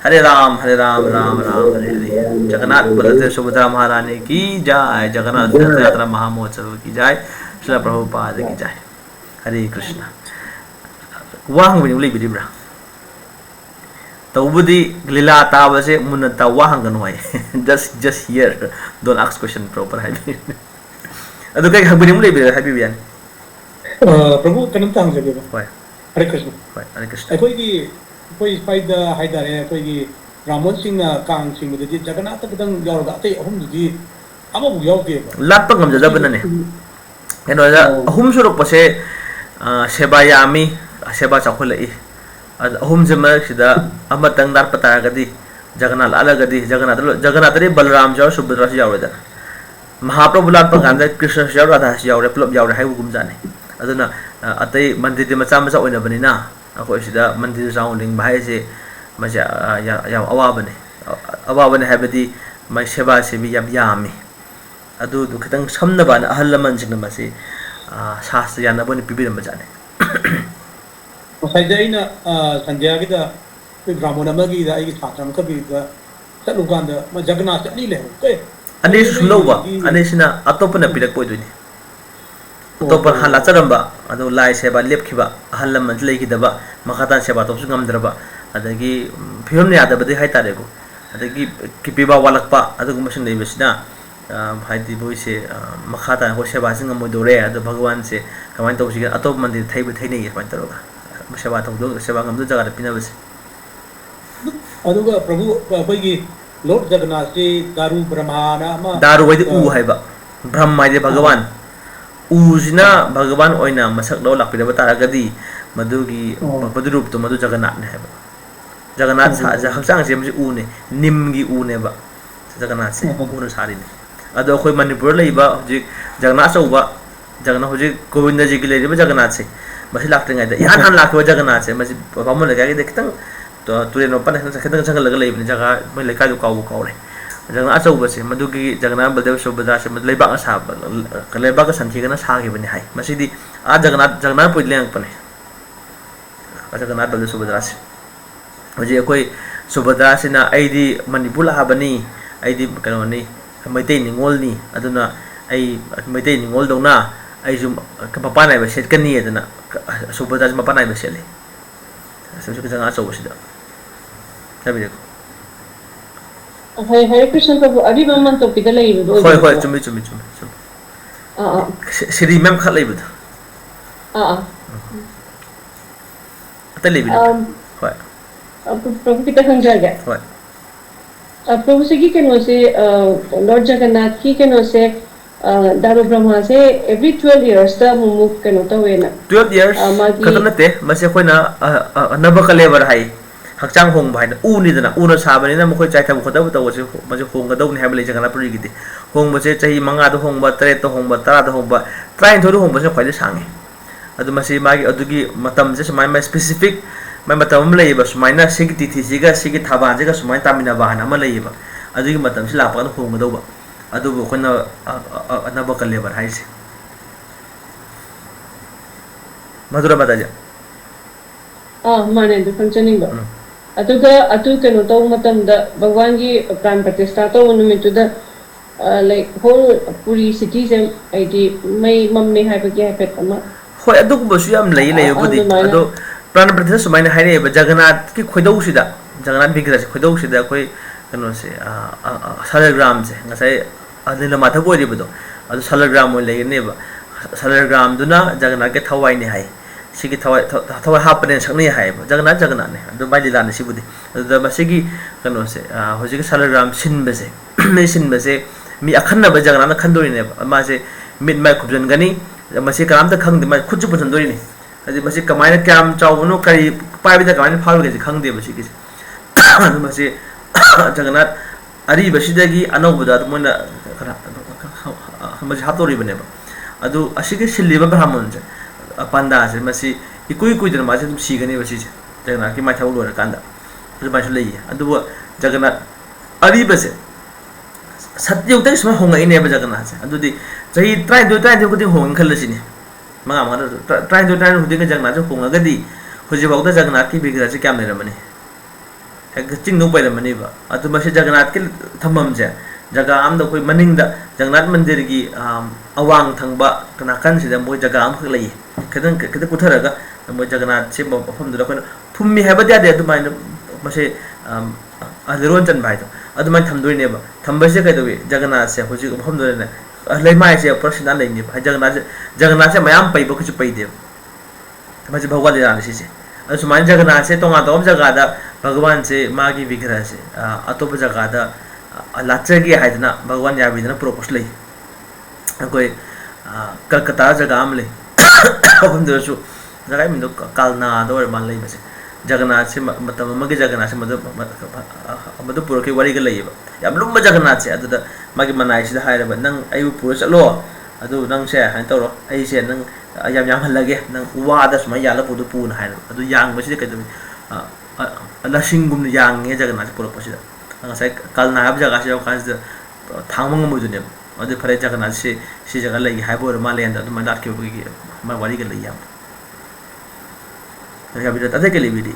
हरे राम राम राम हरे हरे जगन्नाथ बलदेव सुभद्रा महारानी की जय जगन्नाथ यात्रा महामहोत्सव की जय श्री प्रभुपाद की जय हरे कृष्ण वांग बिनु लेबिदिब्रा तौबुदी लीला ताबसे मुन तावा हंगन होय just here don't ask question proper है अदु कई हंगबिनि मुले बे हैप्पी बियान प्रभु कनम तांग जबे होय Hare Krishna. ꯍꯣꯏ ꯍꯔꯦ ꯀ꯭ꯔꯤꯁꯅ ꯑꯩꯈꯣꯏ ꯁ꯭ꯋꯥꯏꯗ ꯍꯥꯏꯇꯥꯔꯦ ꯑꯩꯈꯣꯏꯒꯤ ꯕ꯭ꯔꯥꯍ꯭ꯃꯟꯁꯤꯡꯅ ꯀꯥꯡ ꯆꯤꯡꯕꯗꯗꯤ ꯖꯒꯟꯅꯥꯊ ꯈꯛꯇꯪ ꯌꯥꯎꯔꯒ ꯑꯇꯩ ꯑꯍꯨꯝꯗꯨꯗꯤ ꯑꯃꯐꯥꯎ ꯌꯥꯎꯗꯦꯕ ꯂꯥꯠꯄ ꯃꯁꯤꯒꯤ ꯉꯝꯖꯗꯕꯅꯅꯦ ꯀꯩꯅꯣꯗ ꯑꯍꯨꯝ ꯁꯨꯔꯛꯄꯁꯦ ꯁꯦꯕꯥ ꯌꯥꯝꯃꯤ ꯁꯦꯕꯥ ꯆꯥꯎꯈꯠꯂꯛꯏ ꯑꯍꯨꯝꯁꯤ ꯃꯔꯛꯁꯤꯗ ꯑꯃꯇꯪ ꯂꯥꯠꯄ ꯇꯥꯔꯒꯗꯤ ꯖꯒꯟꯅꯥꯊ ꯂꯥꯠꯂꯒꯗꯤ ꯖꯒꯟꯅꯥꯊꯗꯤ ꯕꯂꯔꯥꯝꯁꯨ ꯌꯥꯎꯔꯦ ꯁꯨꯚꯗ꯭ꯔꯥꯁꯨ ꯌꯥꯎꯔꯦꯗꯅ ꯃꯍꯥꯄ꯭ꯔꯚꯨ ꯂꯥꯠꯄ ꯀꯥꯟꯗ ꯀ꯭ꯔꯤꯁꯅꯁꯨ ꯌꯥꯎꯔꯦ ꯔꯥꯙꯥꯁꯨ ꯌꯥꯎꯔꯦ ꯄꯨꯂꯞ ꯌꯥꯎꯔꯦ ꯍꯥꯏꯕꯒꯨꯝꯖꯥꯠꯅꯤ ꯑꯗꯨꯅ ꯑꯇꯩ ꯃꯟꯗꯤꯔꯗꯤ ꯃꯆꯥ ꯃꯆꯥ ꯑꯣꯏꯅꯕꯅꯤना ꯑꯩꯈꯣꯏ ꯁꯤꯗ ꯃꯟꯗꯤꯔ ꯆꯥꯎꯅ ꯂꯤꯡꯕ ꯍꯥꯏꯁꯦ ꯃꯁꯤ ꯌꯥꯝ ꯑꯋꯥꯕꯅꯤ ꯍꯥꯏꯕꯗꯤ ꯃꯥꯏ ꯁꯦꯕꯥ ꯁꯦꯕꯤ ꯌꯥꯝ ꯌꯥꯝꯃꯤ ꯑꯗꯨꯗꯨ ꯈꯤꯇꯪ ꯁꯝꯅꯕꯅ ꯑꯍꯜ ꯂꯃꯟꯁꯤꯡꯅ ꯃꯁꯤ ꯁꯥꯁꯇ꯭ꯔ ꯌꯥꯅꯕ ꯑꯣꯏꯅ ꯄꯤꯕꯤꯔꯝꯕꯖꯥꯠꯅꯤ ꯉꯁꯥꯏꯗ ꯑꯩꯅ ꯁꯟꯙ꯭ꯌꯥꯒꯤꯗ ꯑꯩꯈꯣꯏ ꯕ꯭ꯔꯥꯍ꯭ꯃꯟ ꯑꯃꯒꯤꯗ ꯑꯩꯒꯤ ꯁꯥꯇ꯭ꯔ ꯑꯃꯈꯛꯀꯤꯗ ꯆꯠꯂꯨꯀꯥꯟꯗ ꯖꯒꯟꯅꯥꯊ ꯑꯅꯤ ꯂꯩꯍꯧꯋꯦ ꯑꯅꯤꯁꯨ ꯁꯨꯝꯂꯧꯕ ꯑꯅꯤꯁꯤꯅ ꯑꯇꯣꯞꯄꯅ ꯄꯤꯔꯛꯄ ꯑꯣꯏꯗꯣꯏꯅꯤ ꯑꯇꯣꯞꯄ ꯍꯥꯟꯅ ꯂꯥꯠꯆꯔꯝꯕ ꯑꯗꯨ ꯂꯥꯏ ꯁꯦꯕꯥ ꯂꯦꯞꯈꯤꯕ ꯑꯍꯜ ꯂꯃꯟꯁꯤ ꯂꯩꯈꯤꯗꯕ ꯃꯈꯥ ꯇꯥꯅ ꯁꯦꯕꯥ ꯇꯧꯕꯁꯨ ꯉꯝꯗ꯭ꯔꯕ ꯑꯗꯒꯤ ꯐꯤꯕꯝ ꯌꯥꯗꯕꯗꯤ ꯍꯥꯏꯇꯥꯔꯦꯀꯣ ꯑꯗꯒꯤ ꯄꯤꯕꯥ ꯋꯥꯠꯂꯛꯄ ꯑꯗꯨꯒꯨꯝꯕꯁꯤꯡ ꯂꯩꯕꯁꯤꯅ ꯍꯥꯏꯗꯤ ꯃꯣꯏꯁꯦ ꯃꯈꯥ ꯇꯥꯅ ꯑꯩꯈꯣꯏ ꯁꯦꯕꯥꯁꯤ ꯉꯝꯃꯣꯏꯗꯧꯔꯦ ꯑꯗꯣ ꯚꯒꯋꯥꯟꯁꯦ ꯀꯃꯥꯏꯅ ꯇꯧꯁꯤꯒꯦ ꯑꯇꯣꯞꯄ ꯃꯟꯗꯤꯔ ꯊꯩꯅꯩꯌꯦ ꯁꯨꯃꯥꯏꯅ ꯇꯧꯔꯒ ꯁꯦꯕꯥ ꯇꯧꯗꯧ ꯁꯦꯕꯥ ꯉꯝꯗꯧ ꯖꯒꯥꯗ ꯄꯤꯅꯕꯁꯦ ꯑꯗꯨꯒ ꯄ꯭ꯔꯚꯨ ꯑꯩꯈꯣꯏꯒꯤ ꯂꯣꯔꯗ ꯖꯒꯟꯅꯥꯊꯁꯤ ꯗꯥꯔꯨ ꯕ꯭ꯔꯍ꯭ꯃꯥꯅ ꯑꯃ ꯗꯥꯔꯨ ꯍꯥꯏꯗꯤ ꯎ ꯍꯥꯏꯕ ꯕ꯭ꯔꯍ꯭ꯃ ꯍꯥꯏꯗꯤ ꯚꯒꯋꯥꯟ ꯎꯁꯤꯅ ꯚꯒꯋꯥꯟ ꯑꯣꯏꯅ ꯃꯁꯛ ꯂꯧ ꯂꯥꯛꯄꯤꯔꯕ ꯇꯥꯔꯒꯗꯤ ꯃꯗꯨꯒꯤ ꯃꯗꯨ ꯔꯨꯞꯇꯣ ꯃꯗꯨ ꯖꯒꯟꯅꯥꯊꯅꯤ ꯍꯥꯏꯕ ꯖꯒꯟꯅꯥꯊ ꯍꯛꯆꯥꯡꯁꯦ ꯃꯁꯤ ꯎꯅꯦ ꯅꯤꯝꯒꯤ ꯎꯅꯦꯕ ꯖꯒꯟꯅꯥꯊꯁꯦ ꯎꯅ ꯁꯥꯔꯤꯅꯤ ꯑꯗꯣ ꯑꯩꯈꯣꯏ ꯃꯅꯤꯄꯨꯔꯗ ꯂꯩꯕ ꯍꯧꯖꯤꯛ ꯖꯒꯟꯅꯥꯊ ꯑꯆꯧꯕ ꯍꯧꯖꯤꯛ ꯒꯣꯕꯤꯟꯗꯖꯤꯒꯤ ꯂꯩꯔꯤꯕ ꯖꯒꯟꯅꯥꯊꯁꯦ ꯃꯁꯤ ꯂꯥꯛꯇ꯭ꯔꯤꯉꯩꯗ ꯏꯍꯥꯟ ꯍꯥꯟꯅ ꯂꯥꯛꯈꯤꯕ ꯖꯒꯟꯅꯥꯊꯁꯦ ꯃꯁꯤ ꯕꯥꯃꯣꯟ ꯂꯩꯀꯥꯏꯒꯤꯗ ꯈꯤꯇꯪ ꯇꯨꯔꯦꯟ ꯃꯄꯥꯟ ꯈꯤꯇꯪ ꯆꯪꯍꯜꯂꯒ ꯂꯩꯕꯅꯤ ꯖꯒꯥ ꯃꯣꯏ ꯂꯩꯀꯥꯏꯗꯣ ꯀꯥꯎꯔꯦ ꯖꯒꯟꯅꯥꯊ ꯑꯆꯧꯕꯁꯦ ꯃꯗꯨꯒꯤ ꯖꯒꯟꯅꯥꯊ ꯕꯂꯗꯦꯕ ꯁꯨꯚꯗ꯭ꯔꯥꯁꯦ ꯂꯩꯕꯥꯛꯅ ꯁꯥꯕ ꯂꯩꯕꯥꯛꯀ ꯁꯟꯊꯤꯒꯅ ꯁꯥꯈꯤꯕꯅꯤ ꯍꯥꯏ ꯃꯁꯤꯗꯤ ꯖꯒꯟꯅꯥꯊꯄꯨꯔꯤ ꯂꯦꯡꯉꯛꯄꯅꯦ ꯖꯒꯟꯅꯥꯊ ꯕꯂꯗꯦꯕ ꯁꯨꯚꯗ꯭ꯔꯥꯁꯦ ꯍꯧꯖꯤꯛ ꯑꯩꯈꯣꯏ ꯁꯨꯚꯗ꯭ꯔꯥꯁꯤꯅ ꯑꯩꯗꯤ ꯃꯅꯤꯄꯨꯔ ꯂꯥꯛꯑꯕꯅꯤ ꯑꯩꯗꯤ ꯀꯩꯅꯣꯅꯤ ꯃꯩꯇꯩ ꯅꯤꯡꯉꯣꯜꯅꯤ ꯑꯗꯨꯅ ꯑꯩ ꯃꯩꯇꯩ ꯅꯤꯡꯉꯣꯜꯗꯧꯅ ꯑꯩꯁꯨ ꯃꯄꯥꯟ ꯅꯥꯏꯕ ꯁꯦꯠꯀꯅꯤ ꯑꯗꯨꯅ ꯁꯨꯚꯗ꯭ꯔꯥꯁꯤ ꯃꯄꯥꯟ ꯅꯥꯏꯕ ꯁꯦꯠꯂꯤ Jagannath ꯑꯆꯧꯕꯁꯤꯗ ꯍꯥꯏꯕꯤꯔꯦꯀꯣ Hare Krishna Prabhu, Ariba Mantopida Lay. ꯍꯣꯏ ꯆꯨꯝꯃꯤ ꯁꯤꯔꯤ ꯃꯌꯥꯝ ꯈꯛ ꯂꯩꯕꯗꯣ ꯑꯇꯩ ꯂꯩꯕꯤꯔꯤꯕ꯭ꯔꯥ ꯍꯣꯏ Prabhu Kita Hanjaga. ꯍꯣꯏ Prabhu Sigi can say Lord Jagannath ki can say Daru Brahma say every 12 years the Mumuk can 12 years khata nate mase khoina anaba kalebar hai hakchang hong bhai u ni dana u na sabani na mkhoi chai thab khoda to wase mase hong ga dau ni habale Jagannath puri gidi hong base chahi manga do hong ba 3 to hong ba 10 do hong ba try thodu hong base khoi sangi adu mase magi adugi matam je sumai ma specific mai matam lei ba sumai na sigi tithi siga sigi thaban je ga sumai tamina ba na ma lei ba adugi matam si lapa no hong ga dau ba adu bo khona anaba kalebar hai se Madhura Mataja. Mane, the functioning. Atuga, Atu can tell Matam the Bhavangi Pran Pratistato to the like whole Puri cities and ID may mummy have a gap at Ama. Why a dog was yam lay Budi, although Pran Pratis mine high, but Jagannath Kidosida, Jagannath Bigras, Kidosida, Koi, can say, salagrams, and I say, Adela Mataboido, a salagram will lay neighbor. Salagram do not Jagannath get Hawaii high. Sigi tawa happen sakni hai Jagannath ne adu bai lila ne sibudi adu masigi kano se hojik salagram sin bese me sin bese mi akhanna ba Jagannath khandori ne ma se mid mai khubjan gani masi karam ta khangdi ma khujju pujan dori ne adi masi kamaina kam chawno kai pai bi da kamaina phal ge khangde ba sigi adu masi Jagannath ari basidagi anobada mona masi hatori bane ba adu asigi silliba brahman Panda, Masi, Ikui couldn't imagine seeing any message. Jagannath might have over a kanda. Much lay, and the word Jagannath Aribase. Satyu takes my home in ever Jagannath, and do the trying to put him home in Kalasini. Mamma trying to take a Jagannath home agadi, who's about the Jagannath because a camera money. I could think no by the maneuver. At the Masi Jagannath kill Tamamja. Jaga am the way manning the Jagannath Mandirgi Awang Tangba, Kanakan, the Moy Jagam Huli. Kadan Kutaraga, the Moy Jagannath Chim of whom the local Pumi have a day to mind Mase Adirontan Bito. Other my Tamduri neighbor, Tambasaka the way, Jagannath said, which you home the lay my say a person unlike Jagannath, my own paper could you pay them. मजे भगवान लीला से सुमाइन जगन्नाथ से तोंगा तोम जगह भगवान से मागी विग्रह से अतोप जगह लाचगे है भगवान याबीदना पुरोपस ले कोई कलकत्ता जगह में ले हमदरसु जगह में कालना दो मान ले बसे जगन्नाथ से मतलब जगन्नाथ से मतलब पुर के वरी लेब लुब जगन्नाथ से मागी मनाई से नंग पुर चलो नंग से तौर ऐसे नंग हल्लगे नंग वाद सूम याल पुद पुन है यांबसी कई लसिंगुम यांगे जगन्नाथ से पुरपसीद कालना जगह से कान थांगमदने फरे जगन्नाथ से जगह लगे है माले लाखी वरी अदे के लिए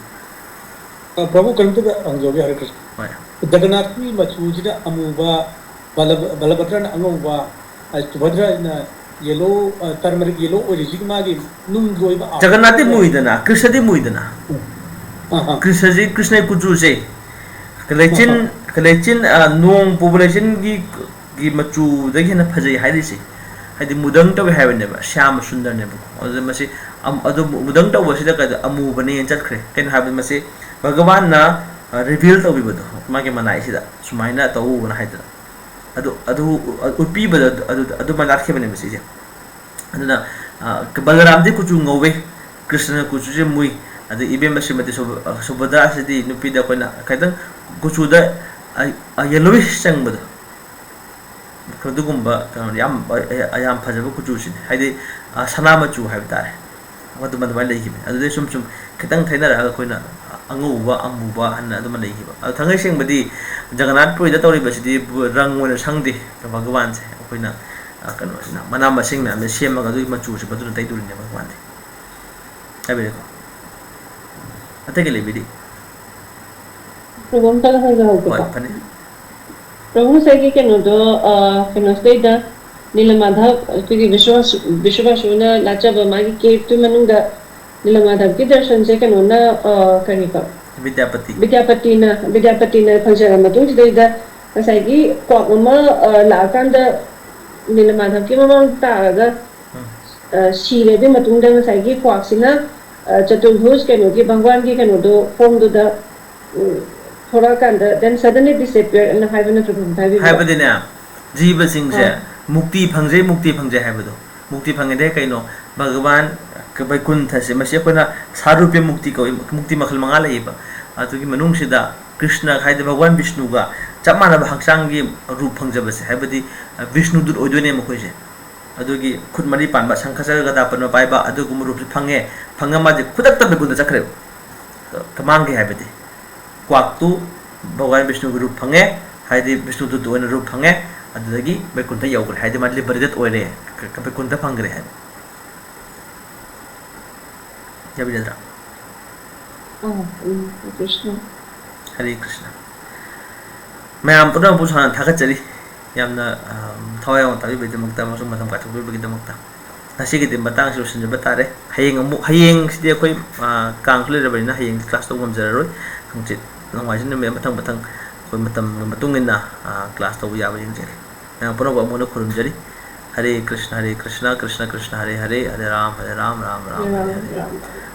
प्रभु कंत अंजोगे हरे कृष्ण जगन्नाथ की मचूजिदा अमुबा बलभद्र अंगोबा सुभद्रा येलो टर्मरिक येलो ओरिजिक मागी नुम गोइबा जगन्नाथ मुइदना कृष्ण मुइदना कृष्ण जी कृष्ण कुचू से कलेचिन नोंग पॉपुलेशन की मचू दगी न फजै हाइरिसे हाइदि मुदंग तब हाइबने श्याम सुंदर ने मसे मुदंग तब अमुबने चतख्रे कन हाइब मसे भगवान ना रिवील तौबिबदो मागे मनाई सिदा सुमाइना तौबना हाइदना उट्पीबद मनाखेबने मसीजे अदुना बलराम दे कुचू ngौवे कृष्ण कुचू जे मुई अद इबेम श्रीमती सुभद्रा सिदी नुपीदा कोइना खैतन कुचू द येलोइश चंगबद कदुगुंबा याम फजब कुचू सिने हाइदि सना मचू हाइब तारे मदु मदु माइ लेखिबे अदुदे सुम सुम खितंग थैनरा कोइना अंगौबा अमुबा हन्ना अदुम लेखिबा अदु थंगै सेंगबदी जगन्नाथ पुरीदा तौरिबसिदी रंग ओइना संगदे भगवान से कोइना कनो सिना मना मसिंग ना मे सेमगा दु मचू से बदुन तैदुरिने भगवान दे हाइबेको अतके लेबिदी प्रभु तक है होय फने प्रभु से कि केनो दो केनो स्टेट नीलमाधव की विश्वासुना लाचब मागी केप तु मनुंगा नीलमाधव की दर्शन से केनो ना कनी का विद्यापति ना फंक्शन मतुं सिदैदा नसाइगी क्वाकमा लाकांदा नीलमाधव की ममंग तारगा शीरेबे मतुंगा नसाइगी क्वाकसिना चतुर्भुज केनो की भगवान की केनो दो फॉर्म दो दा थोड़ा कांदा देन सडनली डिसअपियर एंड हाइबन ट्रुब हाइबदिना जीव सिंह से मुक्ति फंगजे हाइबदो मुक्ति फंगदे कइनो भगवान वैकुंठ से मसे कोना सारूप्य मुक्ति को मुक्ति मखल मंगा लेबा अतुगी मनुंग सिदा कृष्ण हाइदे भगवान विष्णु का चमाना हक्चांगी रूप फंगजबसे हाइबदी विष्णु दूत ओइदोने मखोइसे अदुगी खुद मरी पानबा संखसर गदापन पाइबा अदुगुम रूप फंगे फंगमाजे खुदक तब गुंद चखरे कमांगे हाइबदी क्वाक्तु भगवान विष्णु के रूप फंगे हाइदे विष्णु दूत ओइना रूप फंगे अदुदगी वैकुंठ यौग्रे हाइदे मादली बरिदत ओइरे वैकुंठ फंगरे है जबिदरा कृष्ण हरे कृष्ण मैं आम पुनः पुछान थागचरी यामना थवायong ताबिबेदमक्ता मसुम मथम काथुबेबेदमक्ता नसिगिदि मतंग सुसनजब तारे हयेंग सिदि अखोय कांखले रबैना हयेंग क्लास तो गमजररोय खंचित नंवाजिन मे मथंग मथंग अखोय मतम मतुंगिना क्लास तो याबा यंजे मैं पुनः अमोन खुरुमजरी हरे कृष्ण कृष्ण कृष्ण हरे हरे हरे राम राम राम हरे हरे